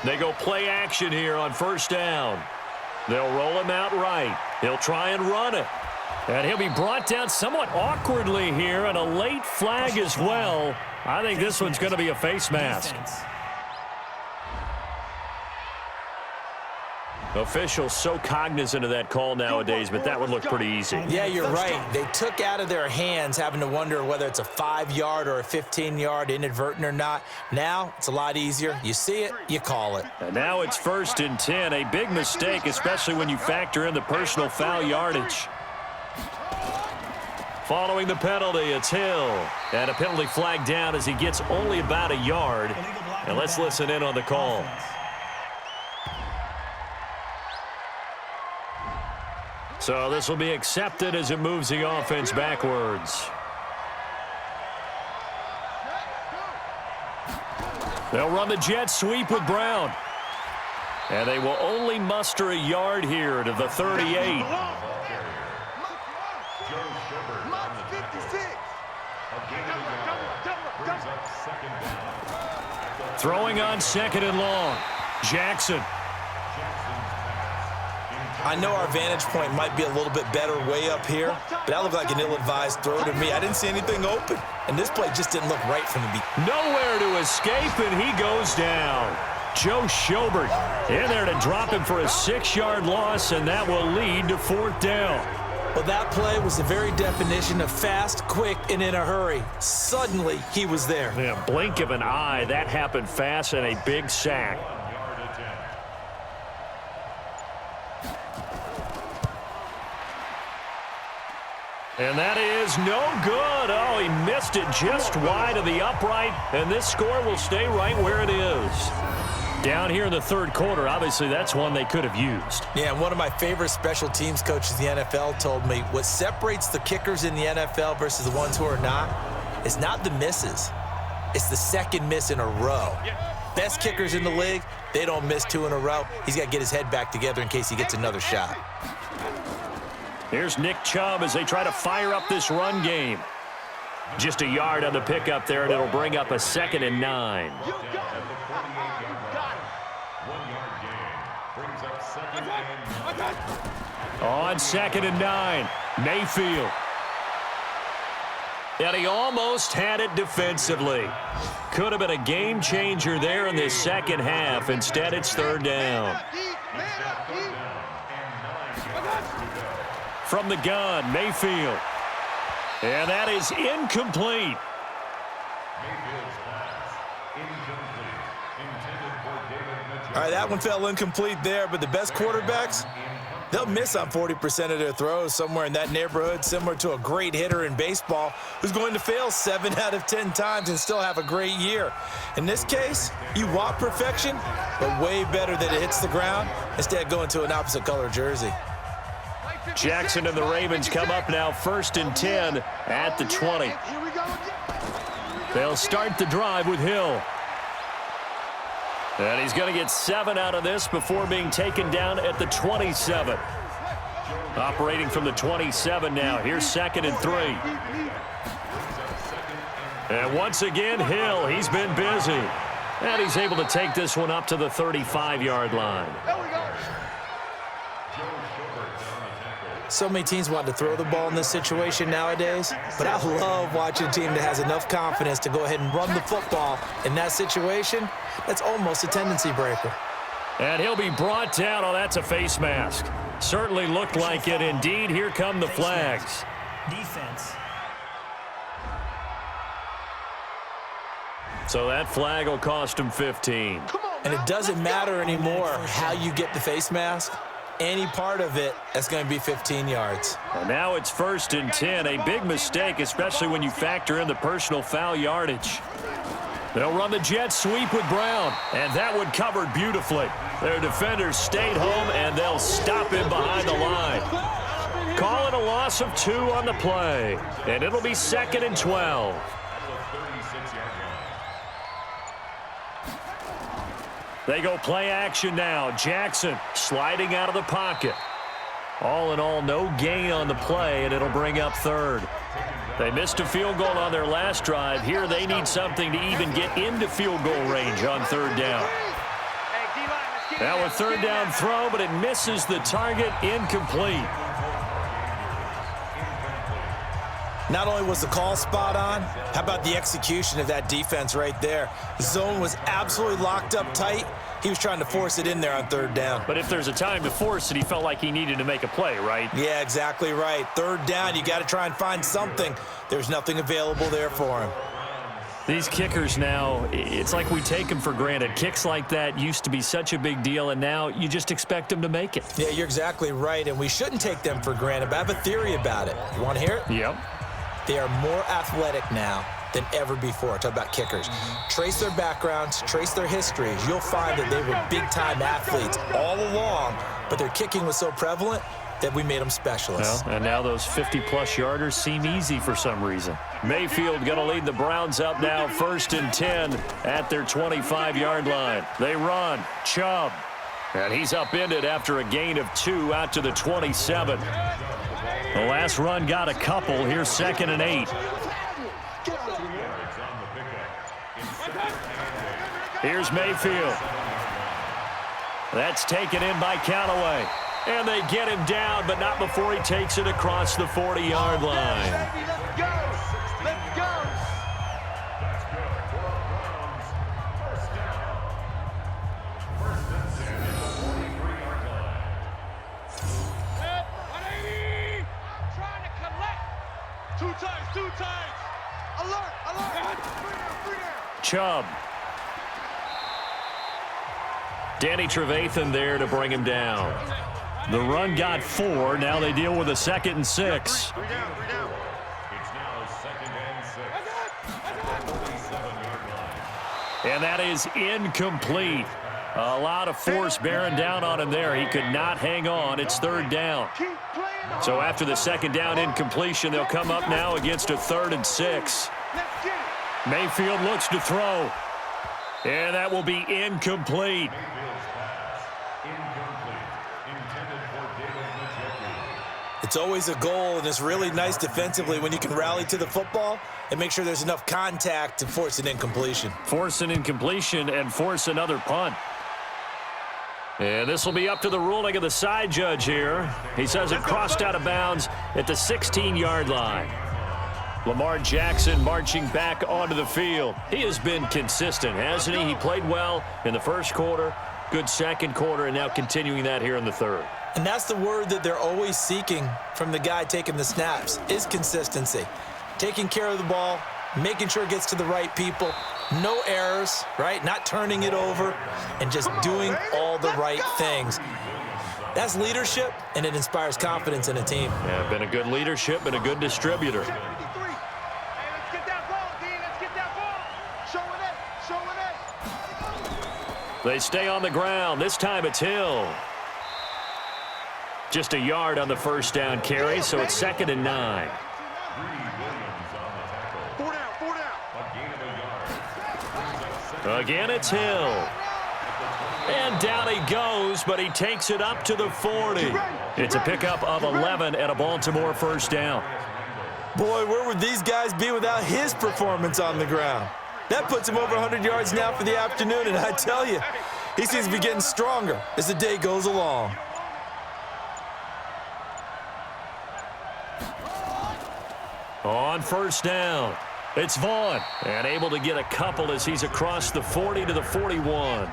They go play action here on first down. They'll roll him out right. He'll try and run it. And he'll be brought down somewhat awkwardly here, and a late flag as well. I think this one's going to be a face mask. Officials so cognizant of that call nowadays, but that would look pretty easy. Yeah, you're right. They took out of their hands having to wonder whether it's a 5-yard or a 15-yard inadvertent or not. Now, it's a lot easier. You see it, you call it. And now it's 1st and 10. A big mistake, especially when you factor in the personal foul yardage. Following the penalty, it's Hill. And a penalty flag down as he gets only about a yard. And let's listen in on the call. So this will be accepted as it moves the offense backwards. They'll run the jet sweep with Brown. And they will only muster a yard here to the 38. Throwing on 2nd and long. Jackson. I know our vantage point might be a little bit better way up here, but that looked like an ill-advised throw to me. I didn't see anything open, and this play just didn't look right from the beginning. Nowhere to escape, and he goes down. Joe Schobert in there to drop him for a 6-yard loss, and that will lead to 4th down. Well, that play was the very definition of fast, quick, and in a hurry. Suddenly, he was there. Yeah, blink of an eye, that happened fast, and a big sack. And that is no good. Oh, he missed it just wide of the upright, and this score will stay right where it is. Down here in the 3rd quarter, obviously that's one they could have used. Yeah, and one of my favorite special teams coaches in the NFL told me what separates the kickers in the NFL versus the ones who are not is not the misses. It's the second miss in a row. Best kickers in the league, they don't miss 2 in a row. He's got to get his head back together in case he gets another shot. Here's Nick Chubb as they try to fire up this run game. Just a yard on the pickup there, and it'll bring up a 2nd and 9. On 2nd and 9, Mayfield. And he almost had it defensively. Could have been a game changer there in this second half. Instead, it's 3rd down. From the gun, Mayfield. And that is incomplete. All right, that one fell incomplete there, but the best quarterbacks, they'll miss on 40% of their throws, somewhere in that neighborhood, similar to a great hitter in baseball who's going to fail 7 out of 10 times and still have a great year. In this case, you want perfection, but way better that it hits the ground instead of going to an opposite color jersey. Jackson and the Ravens come up now 1st and 10 at the 20. They'll start the drive with Hill. And he's going to get 7 out of this before being taken down at the 27. Operating from the 27 now. Here's 2nd and 3. And once again, Hill, he's been busy. And he's able to take this one up to the 35-yard line. So many teams want to throw the ball in this situation nowadays, but I love watching a team that has enough confidence to go ahead and run the football in that situation. That's almost a tendency breaker. And he'll be brought down. Oh, that's a face mask. Certainly looked like it. Indeed, here come the flags. Defense. So that flag will cost him 15. And it doesn't matter anymore how you get the face mask. Any part of it, that's going to be 15 yards. And now it's 1st and 10. A big mistake, especially when you factor in the personal foul yardage. They'll run the jet sweep with Brown, and that one covered beautifully. Their defenders stayed home, and they'll stop him behind the line. Call it a loss of 2 on the play, and it'll be 2nd and 12. They go play action now. Jackson sliding out of the pocket. All in all, no gain on the play, and it'll bring up 3rd. They missed a field goal on their last drive. Here they need something to even get into field goal range on 3rd down. Now a 3rd down throw, but it misses the target, incomplete. Not only was the call spot on, how about the execution of that defense right there? The zone was absolutely locked up tight. He was trying to force it in there on 3rd down. But if there's a time to force it, he felt like he needed to make a play, right? Yeah, exactly right. 3rd down, you got to try and find something. There's nothing available there for him. These kickers now, it's like we take them for granted. Kicks like that used to be such a big deal, and now you just expect them to make it. Yeah, you're exactly right, and we shouldn't take them for granted, but I have a theory about it. You want to hear it? Yep. They are more athletic now than ever before. Talk about kickers. Trace their backgrounds, trace their histories. You'll find that they were big-time athletes all along, but their kicking was so prevalent that we made them specialists. Well, and now those 50-plus yarders seem easy for some reason. Mayfield going to lead the Browns up now, 1st and 10 at their 25-yard line. They run. Chubb. And he's upended after a gain of 2 out to the 27. The last run got a couple. Here's 2nd and 8. Here's Mayfield. That's taken in by Callaway. And they get him down, but not before he takes it across the 40-yard line. Let's go. Let's go. Two times. Alert. Free down. Chubb. Danny Trevathan there to bring him down. The run got 4. Now they deal with a 2nd and 6. Free down. It's now 2nd and 6. And that is incomplete. A lot of force bearing down on him there. He could not hang on. It's 3rd down. Keep playing. So after the 2nd down incompletion, they'll come up now against a 3rd and 6. Let's get it. Mayfield looks to throw. And that will be incomplete. It's always a goal, and it's really nice defensively when you can rally to the football and make sure there's enough contact to force an incompletion. Force an incompletion and force another punt. And this will be up to the ruling of the side judge here. He says it crossed out of bounds at the 16-yard line. Lamar Jackson marching back onto the field. He has been consistent, hasn't he? He played well in the first quarter, good 2nd quarter, and now continuing that here in the 3rd. And that's the word that they're always seeking from the guy taking the snaps, is consistency. Taking care of the ball, making sure it gets to the right people, no errors, right? Not turning it over, and just doing all the right things. That's leadership, and it inspires confidence in a team. Yeah, been a good leadership and a good distributor. Hey, let's get that ball, D. Let's get that ball. Showing it. They stay on the ground. This time it's Hill. Just a yard on the 1st down carry, so it's 2nd and 9. 4 down. Again, it's Hill. And down he goes, but he takes it up to the 40. It's a pickup of 11 and a Baltimore first down. Boy, where would these guys be without his performance on the ground? That puts him over 100 yards now for the afternoon, and I tell you, he seems to be getting stronger as the day goes along. On first down, it's Vaughn, and able to get a couple as he's across the 40 to the 41.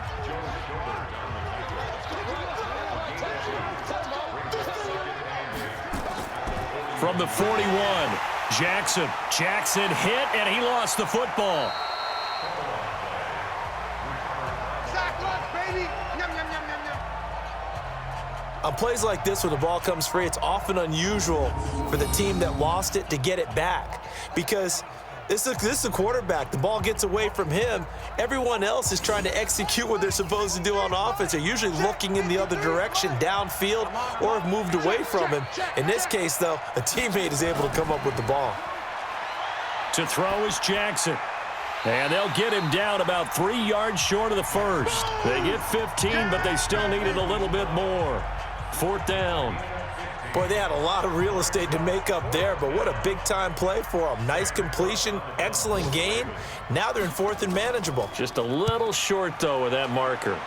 From the 41, Jackson hit, and he lost the football. On plays like this where the ball comes free, it's often unusual for the team that lost it to get it back because this is a quarterback. The ball gets away from him. Everyone else is trying to execute what they're supposed to do on offense. They're usually looking in the other direction, downfield, or have moved away from him. In this case, though, a teammate is able to come up with the ball. To throw is Jackson. And they'll get him down about 3 yards short of the first. They get 15, but they still needed a little bit more. Fourth down. Boy, they had a lot of real estate to make up there, but what a big-time play for them. Nice completion, excellent gain. Now they're in fourth and manageable. Just a little short, though, with that marker.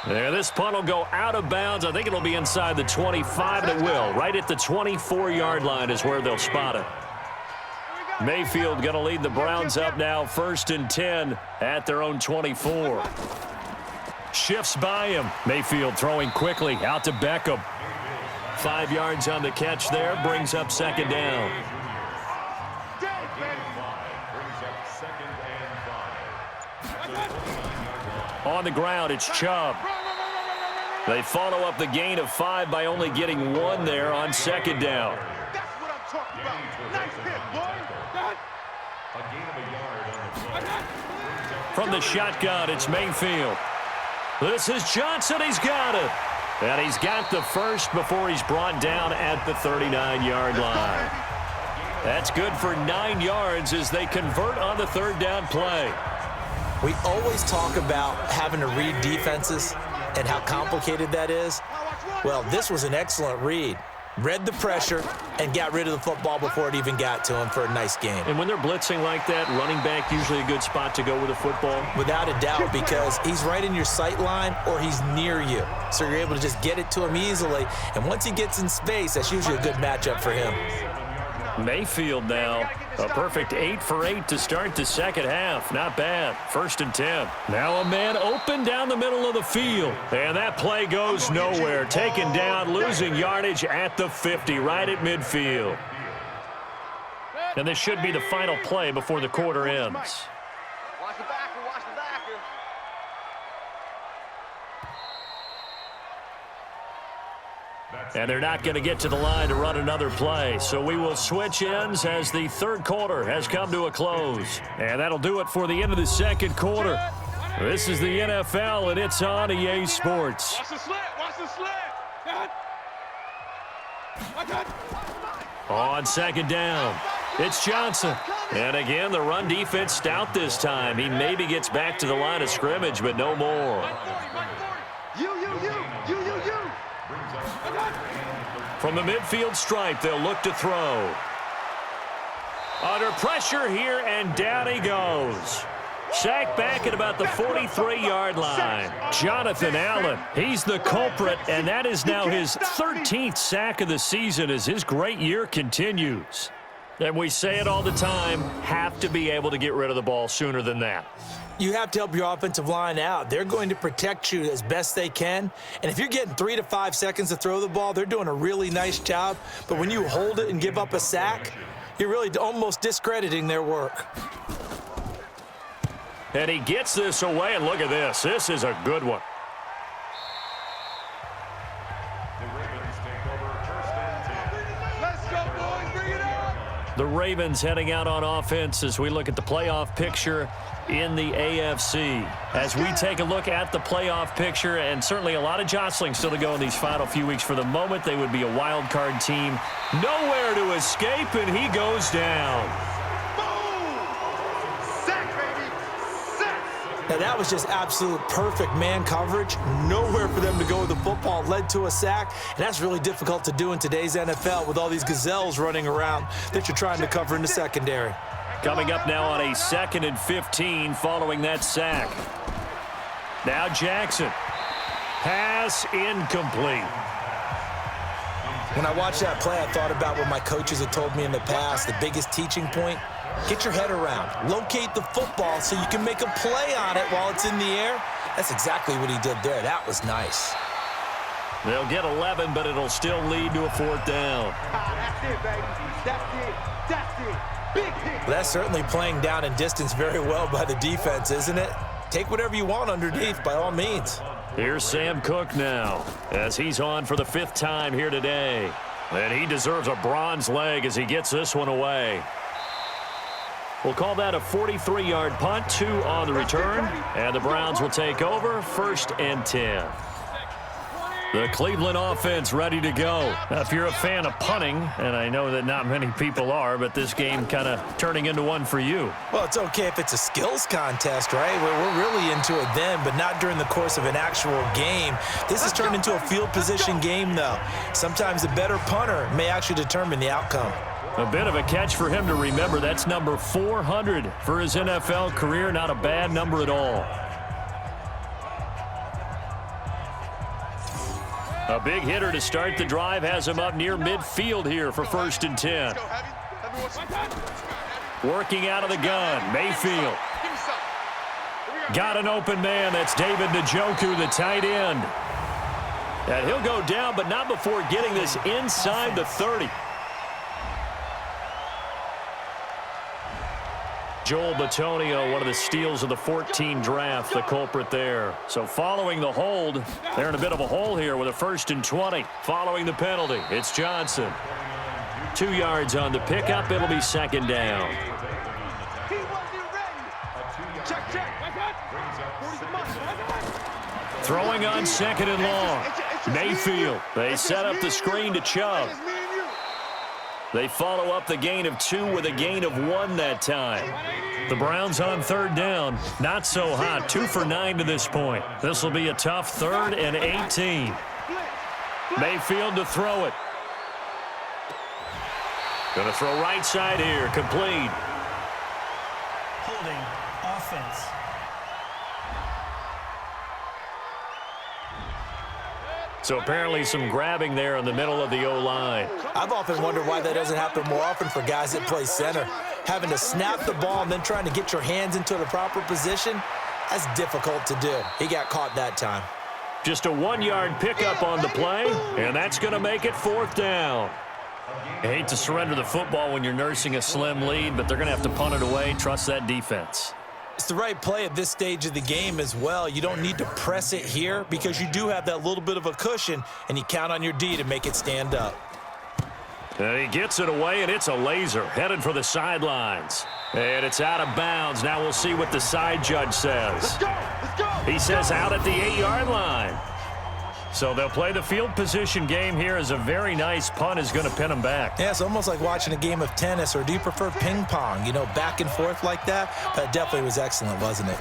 There, this punt will go out of bounds. I think it'll be inside the 25, and it will. Right at the 24-yard line is where they'll spot it. Mayfield going to lead the Browns up now, first and 10 at their own 24. Shifts by him. Mayfield throwing quickly out to Beckham. 5 yards on the catch there, brings up second down. On the ground, it's Chubb. They follow up the gain of 5 by only getting 1 there on second down. That's what I'm talking about. Nice hit, boy. From the shotgun, it's Mayfield. This is Johnson. He's got it. And he's got the first before he's brought down at the 39-yard line. That's good for 9 yards as they convert on the third down play. We always talk about having to read defenses and how complicated that is. Well, this was an excellent read. Read the pressure and got rid of the football before it even got to him for a nice game. And when they're blitzing like that, running back usually a good spot to go with the football? Without a doubt, because he's right in your sight line or he's near you. So you're able to just get it to him easily. And once he gets in space, that's usually a good matchup for him. Mayfield now, a perfect 8 for 8 to start the second half. Not bad. First and 10. Now a man open down the middle of the field. And that play goes nowhere. Taken down, losing yardage at the 50, right at midfield. And this should be the final play before the quarter ends. Watch the backer, watch the backer. And they're not going to get to the line to run another play. So we will switch ends as the third quarter has come to a close. And that'll do it for the end of the second quarter. This is the NFL, and it's on EA Sports. Watch the slit, watch the slit. On second down, it's Johnson. And again, the run defense stout this time. He maybe gets back to the line of scrimmage, but no more. You. From the midfield stripe, they'll look to throw. Under pressure here, and down he goes. Sacked back at about the 43-yard line. Jonathan Allen, he's the culprit, and that is now his 13th sack of the season as his great year continues. And we say it all the time, have to be able to get rid of the ball sooner than that. You have to help your offensive line out. They're going to protect you as best they can. And if you're getting 3 to 5 seconds to throw the ball, they're doing a really nice job. But when you hold it and give up a sack, you're really almost discrediting their work. And he gets this away, and look at this. This is a good one. Let's go, boys, bring it up. The Ravens heading out on offense as we look at the playoff picture in the AFC. As we take a look at the playoff picture, and certainly a lot of jostling still to go in these final few weeks. For the moment, they would be a wild card team. Nowhere to escape, and he goes down. Boom! Sack, baby! Sack! Now, that was just absolute perfect man coverage. Nowhere for them to go with the football. Led to a sack, and that's really difficult to do in today's NFL with all these gazelles running around that you're trying to cover in the secondary. Coming up now on a 2nd and 15 following that sack. Now Jackson. Pass incomplete. When I watched that play, I thought about what my coaches had told me in the past. The biggest teaching point, get your head around. Locate the football so you can make a play on it while it's in the air. That's exactly what he did there. That was nice. They'll get 11, but it'll still lead to a 4th down. That's it, baby. That's it. That's it. Big hit. Well, that's certainly playing down in distance very well by the defense, isn't it? Take whatever you want underneath, by all means. Here's Sam Cook now, as he's on for the 5th time here today. And he deserves a bronze leg as he gets this one away. We'll call that a 43-yard punt, 2 on the return. And the Browns will take over, 1st and 10. The Cleveland offense ready to go. Now, if you're a fan of punting, and I know that not many people are, but this game kind of turning into one for you. Well, it's okay if it's a skills contest, right? We're really into it then, but not during the course of an actual game. This has turned into a field position game, though. Sometimes the better punter may actually determine the outcome. A bit of a catch for him to remember. That's number 400 for his NFL career. Not a bad number at all. A big hitter to start the drive has him up near midfield here for 1st and 10. Working out of the gun, Mayfield. Got an open man. That's David Njoku, the tight end. And he'll go down, but not before getting this inside the 30. Joel Bitonio, one of the steals of the 14 draft, the culprit there. So following the hold, they're in a bit of a hole here with a 1st and 20. Following the penalty, it's Johnson. 2 yards on the pickup. It'll be 2nd down. He wasn't ready. Check, check. Throwing on 2nd and long. Mayfield. They set up the screen to Chubb. They follow up the gain of 2 with a gain of 1 that time. The Browns on 3rd down. Not so hot. 2 for 9 to this point. This will be a tough 3rd and 18. Mayfield to throw it. Going to throw right side here. Complete. Holding offense. So apparently some grabbing there in the middle of the O-line. I've often wondered why that doesn't happen more often for guys that play center. Having to snap the ball and then trying to get your hands into the proper position, that's difficult to do. He got caught that time. Just a 1-yard pickup on the play, and that's going to make it 4th down. You hate to surrender the football when you're nursing a slim lead, but they're going to have to punt it away. Trust that defense. It's the right play at this stage of the game as well. You don't need to press it here because you do have that little bit of a cushion, and you count on your D to make it stand up. And he gets it away, and it's a laser headed for the sidelines. And it's out of bounds. Now we'll see what the side judge says. Let's go. Let's go. He says out at the 8-yard line. So they'll play the field position game here as a very nice punt is going to pin them back. Yeah, it's almost like watching a game of tennis, or do you prefer ping pong? You know, back and forth like that? That definitely was excellent, wasn't it?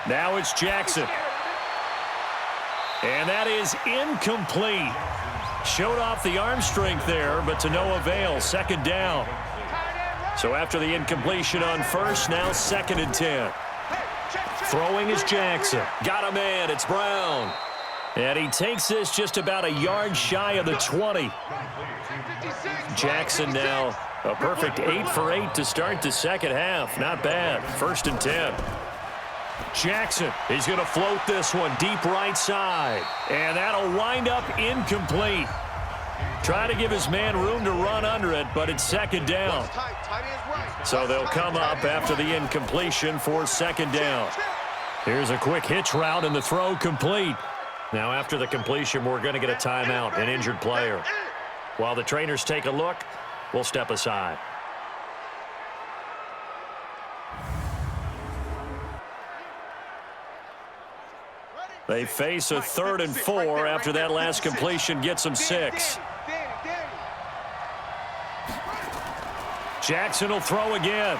Now it's Jackson. And that is incomplete. Showed off the arm strength there, but to no avail. 2nd down. So after the incompletion on 1st, now 2nd and 10. Throwing is Jackson. Got a man. It's Brown. And he takes this just about a yard shy of the 20. Jackson now a perfect 8 for 8 to start the 2nd half. Not bad. 1st and 10. Jackson, he's going to float this one deep right side. And that'll wind up incomplete. Try to give his man room to run under it, but it's 2nd down. So they'll come up after the incompletion for 2nd down. Here's a quick hitch route, and the throw complete. Now after the completion, we're going to get a timeout, an injured player. While the trainers take a look, we'll step aside. They face a 3rd and 4 after that last completion gets them 6. Jackson will throw again.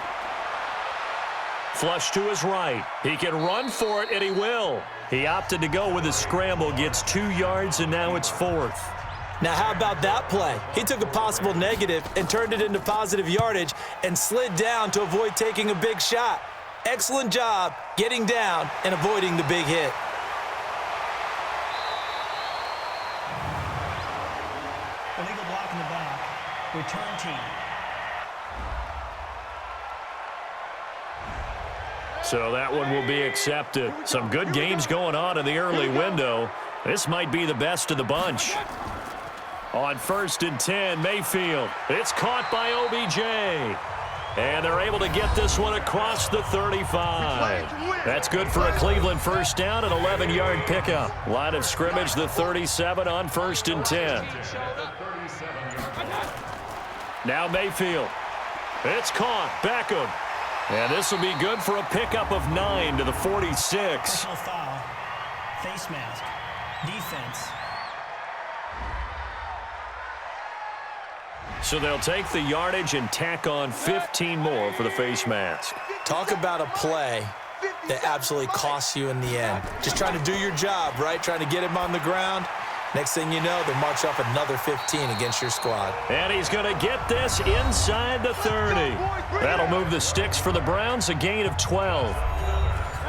flush to his right. He can run for it, and he will. He opted to go with a scramble, gets 2 yards, and now it's 4th. Now, how about that play? He took a possible negative and turned it into positive yardage and slid down to avoid taking a big shot. Excellent job getting down and avoiding the big hit. Illegal block in the back. Return team. So that one will be accepted. Some good games going on in the early window. This might be the best of the bunch. On 1st and 10, Mayfield. It's caught by OBJ. And they're able to get this one across the 35. That's good for a Cleveland first down, an 11-yard pickup. Line of scrimmage, the 37 on 1st and 10. Now Mayfield. It's caught. Beckham. And this will be good for a pickup of 9 to the 46. Personal foul. Face mask. Defense. So they'll take the yardage and tack on 15 more for the face mask. Talk about a play that absolutely costs you in the end. Just trying to do your job, right? Trying to get him on the ground. Next thing you know, they march off another 15 against your squad. And he's going to get this inside the 30. That'll move the sticks for the Browns, a gain of 12.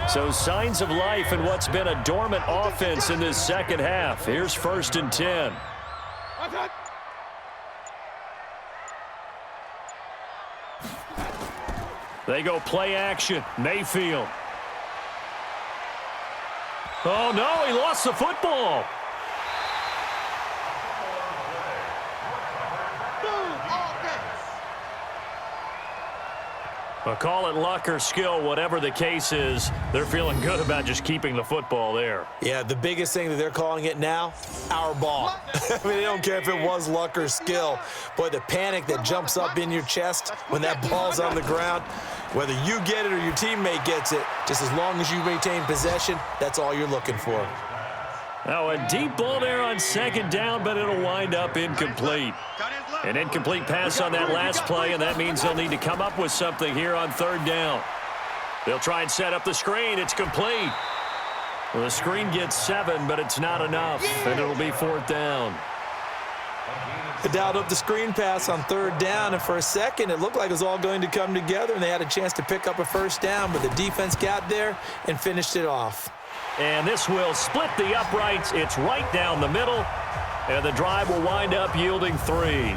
So signs of life in what's been a dormant offense in this second half. Here's 1st and 10. They go play action. Mayfield. Oh, no, he lost the football. Well, call it luck or skill, whatever the case is, they're feeling good about just keeping the football there. Yeah, the biggest thing that they're calling it now, our ball. I mean, they don't care if it was luck or skill. Boy, the panic that jumps up in your chest when that ball's on the ground, whether you get it or your teammate gets it, just as long as you maintain possession, that's all you're looking for. Now a deep ball there on 2nd down, but it'll wind up incomplete. An incomplete pass on that last play, and that means they'll need to come up with something here on 3rd down. They'll try and set up the screen. It's complete. Well, the screen gets 7, but it's not enough, and it'll be 4th down. They dialed up the screen pass on 3rd down, and for a second, it looked like it was all going to come together, and they had a chance to pick up a 1st down, but the defense got there and finished it off. And this will split the uprights. It's right down the middle, and the drive will wind up yielding 3.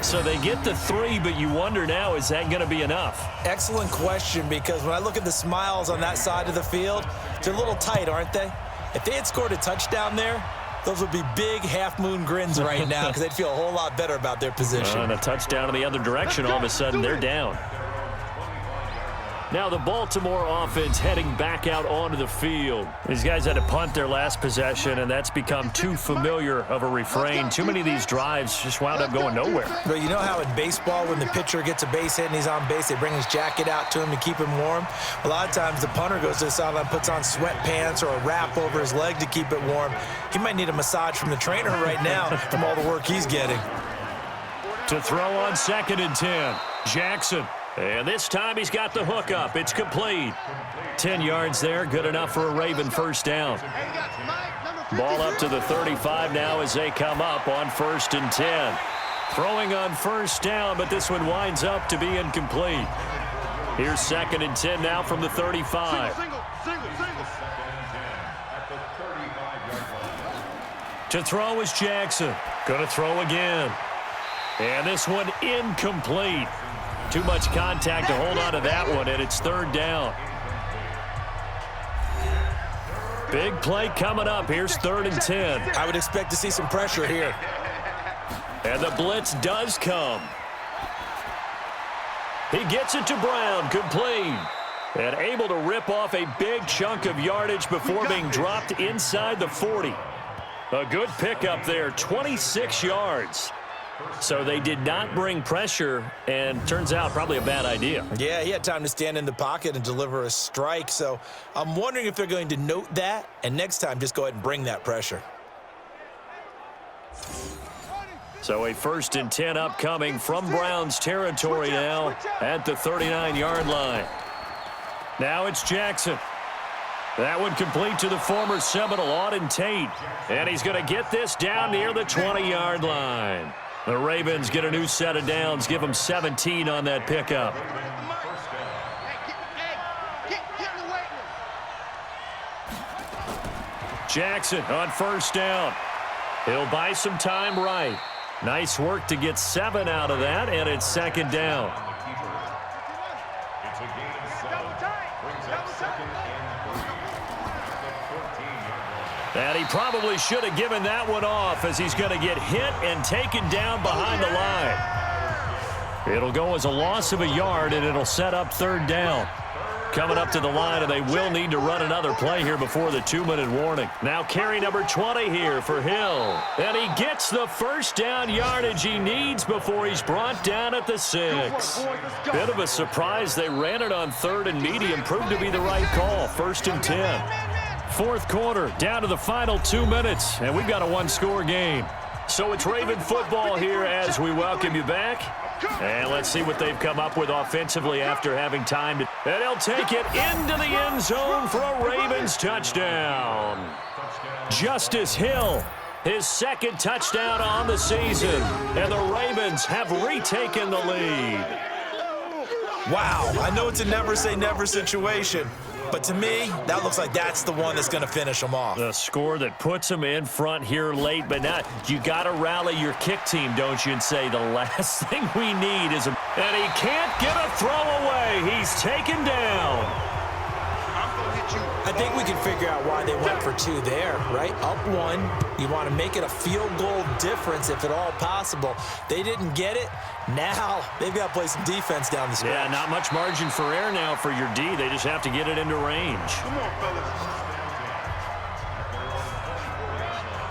So they get the 3, but you wonder now, is that going to be enough? Excellent question, because when I look at the smiles on that side of the field, they're a little tight, aren't they? If they had scored a touchdown there, those would be big half-moon grins right now because they'd feel a whole lot better about their position. And a touchdown in the other direction, all of a sudden they're down. Now the Baltimore offense heading back out onto the field. These guys had to punt their last possession, and that's become too familiar of a refrain. Too many of these drives just wound up going nowhere. But you know how in baseball, when the pitcher gets a base hit and he's on base, they bring his jacket out to him to keep him warm? A lot of times the punter goes to the sideline, puts on sweatpants or a wrap over his leg to keep it warm. He might need a massage from the trainer right now from all the work he's getting. To throw on 2nd and 10, Jackson. And this time he's got the hook up. It's complete. 10 yards there, good enough for a Raven first down. Ball up to the 35 now as they come up on 1st and 10. Throwing on 1st down, but this one winds up to be incomplete. Here's 2nd and 10 now from the 35. To throw is Jackson. Going to throw again. And this one incomplete. Too much contact to hold on to that one, and it's 3rd down. Big play coming up. Here's 3rd and 10. I would expect to see some pressure here. And the blitz does come. He gets it to Brown, complete. And able to rip off a big chunk of yardage before being dropped inside the 40. A good pickup there, 26 yards. So they did not bring pressure, and turns out probably a bad idea. Yeah, he had time to stand in the pocket and deliver a strike. So I'm wondering if they're going to note that, and next time just go ahead and bring that pressure. So a 1st and 10 upcoming from Browns territory now at the 39-yard line. Now it's Jackson. That one complete to the former Seminole, Auden Tate. And he's going to get this down near the 20-yard line. The Ravens get a new set of downs, give them 17 on that pickup. Jackson on first down. He'll buy some time right. Nice work to get 7 out of that, and it's second down. It's a gain of 7. Brings up second and 3. And he probably should have given that one off as he's going to get hit and taken down behind the line. It'll go as a loss of a yard, and it'll set up third down. Coming up to the line, and they will need to run another play here before the 2-minute warning. Now carry number 20 here for Hill. And he gets the first down yardage he needs before he's brought down at the 6. Bit of a surprise. They ran it on 3rd and medium. Proved to be the right call. 1st and 10. Fourth quarter, down to the final 2 minutes, and we've got a one-score game. So it's Raven football here as we welcome you back. And let's see what they've come up with offensively after having time to. And he'll take it into the end zone for a Ravens touchdown. Justice Hill, his second touchdown on the season. And the Ravens have retaken the lead. Wow, I know it's a never-say-never situation, but to me, that looks like that's the one that's going to finish them off. The score that puts them in front here late, but now you got to rally your kick team, don't you, and say the last thing we need is a. And he can't get a throw away. He's taken down. I think we can figure out why they went for 2 there, right? Up 1, you want to make it a field goal difference if at all possible. They didn't get it. Now they've got to play some defense down the stretch. Yeah, not much margin for error now for your D. They just have to get it into range. Come on, fellas.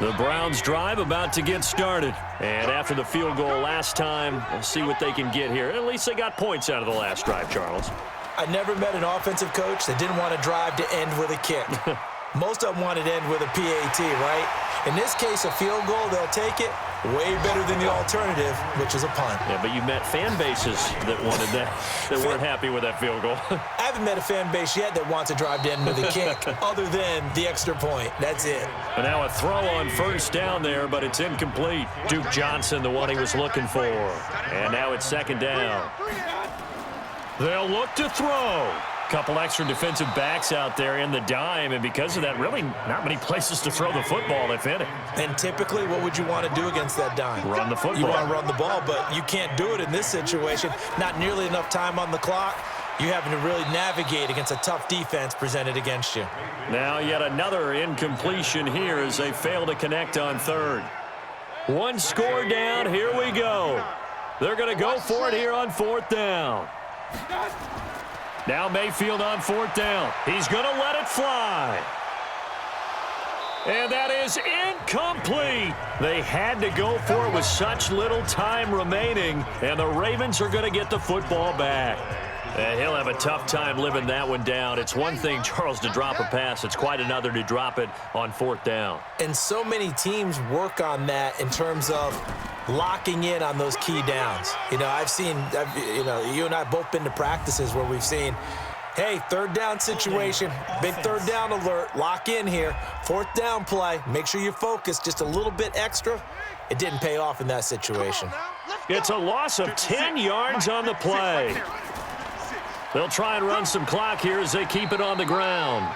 The Browns drive about to get started. And after the field goal last time, we'll see what they can get here. At least they got points out of the last drive, Charles. I never met an offensive coach that didn't want to drive to end with a kick. Most of them wanted to end with a PAT, right? In this case, a field goal, they'll take it. Way better than the alternative, which is a punt. Yeah, but you met fan bases that wanted that, that weren't happy with that field goal. I haven't met a fan base yet that wants to drive to end with a kick, other than the extra point. That's it. And now a throw on first down there, but it's incomplete. Duke Johnson, the one he was looking for. And now it's second down. They'll look to throw. Couple extra defensive backs out there in the dime, and because of that, really not many places to throw the football, if any. And typically, what would you want to do against that dime? Run the football. You want to run the ball, but you can't do it in this situation. Not nearly enough time on the clock. You're having to really navigate against a tough defense presented against you. Now yet another incompletion here as they fail to connect on third. One score down, here we go. They're going to go for it here on fourth down. Now Mayfield on fourth down. He's going to let it fly. And that is incomplete. They had to go for it with such little time remaining, and the Ravens are going to get the football back. And he'll have a tough time living that one down. It's one thing, Charles, to drop a pass. It's quite another to drop it on fourth down. And so many teams work on that in terms of locking in on those key downs. You know, you and I have both been to practices where we've seen, hey, third down situation, big third down alert, lock in here, fourth down play, make sure you focus just a little bit extra. It didn't pay off in that situation. It's a loss of 10 yards on the play. They'll try and run some clock here as they keep it on the ground.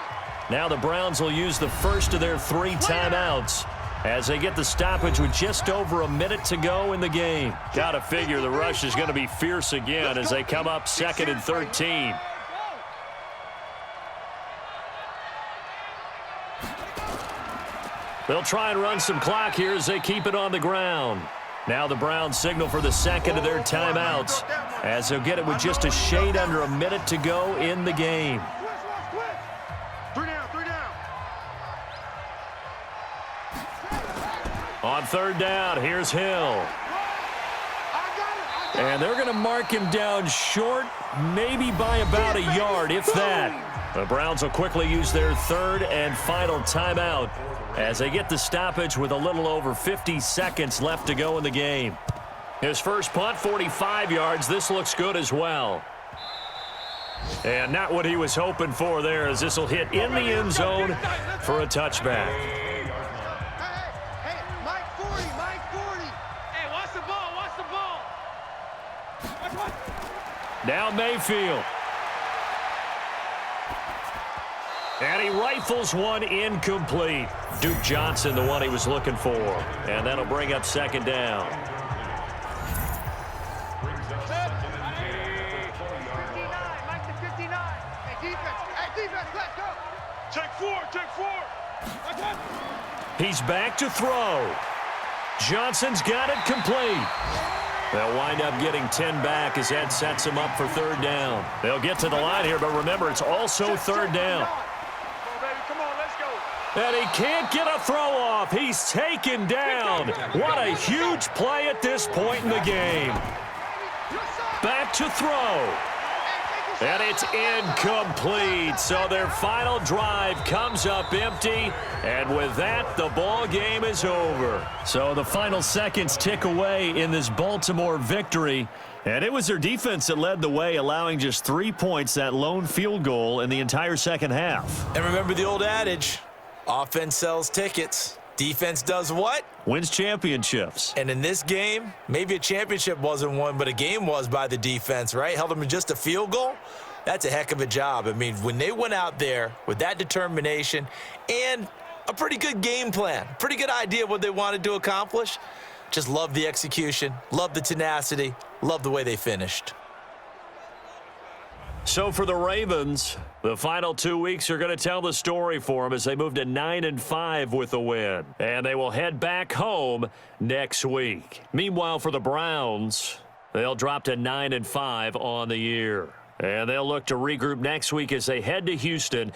Now the Browns will use the first of their 3 timeouts as they get the stoppage with just over a minute to go in the game. Got to figure the rush is going to be fierce again as they come up 2nd and 13. They'll try and run some clock here as they keep it on the ground. Now the Browns signal for the second of their timeouts as they'll get it with just a shade under a minute to go in the game. 3 down, 3 down. On third down, here's Hill. And they're going to mark him down short, maybe by about a yard, if that. The Browns will quickly use their third and final timeout as they get the stoppage with a little over 50 seconds left to go in the game. His first punt, 45 yards. This looks good as well. And not what he was hoping for there, as this will hit in the end zone for a touchback. Hey, Mike 40, Mike 40. Hey, watch the ball, watch the ball. Now Mayfield. And he rifles one incomplete. Duke Johnson, the one he was looking for. And that'll bring up second down. 59, Mike to 59. Hey, defense, let's go. Check four, check four. He's back to throw. Johnson's got it complete. They'll wind up getting 10 back as that sets him up for third down. They'll get to the line here, but remember, it's also third down. Come on, baby, come on, let's go. And he can't get a throw off. He's taken down. What a huge play at this point in the game. Back to throw. And it's incomplete. So their final drive comes up empty. And with that, the ball game is over. So the final seconds tick away in this Baltimore victory. And it was their defense that led the way, allowing just 3 points, that lone field goal in the entire second half. And remember the old adage, offense sells tickets. Defense does what? Wins championships. And in this game, maybe a championship wasn't won, but a game was by the defense, right? Held them to just a field goal. That's a heck of a job. I mean, when they went out there with that determination and a pretty good game plan, pretty good idea what they wanted to accomplish, just love the execution, love the tenacity, love the way they finished. So for the Ravens, the final 2 weeks are going to tell the story for them as they move to 9-5 with a win. And they will head back home next week. Meanwhile, for the Browns, they'll drop to 9-5 on the year. And they'll look to regroup next week as they head to Houston.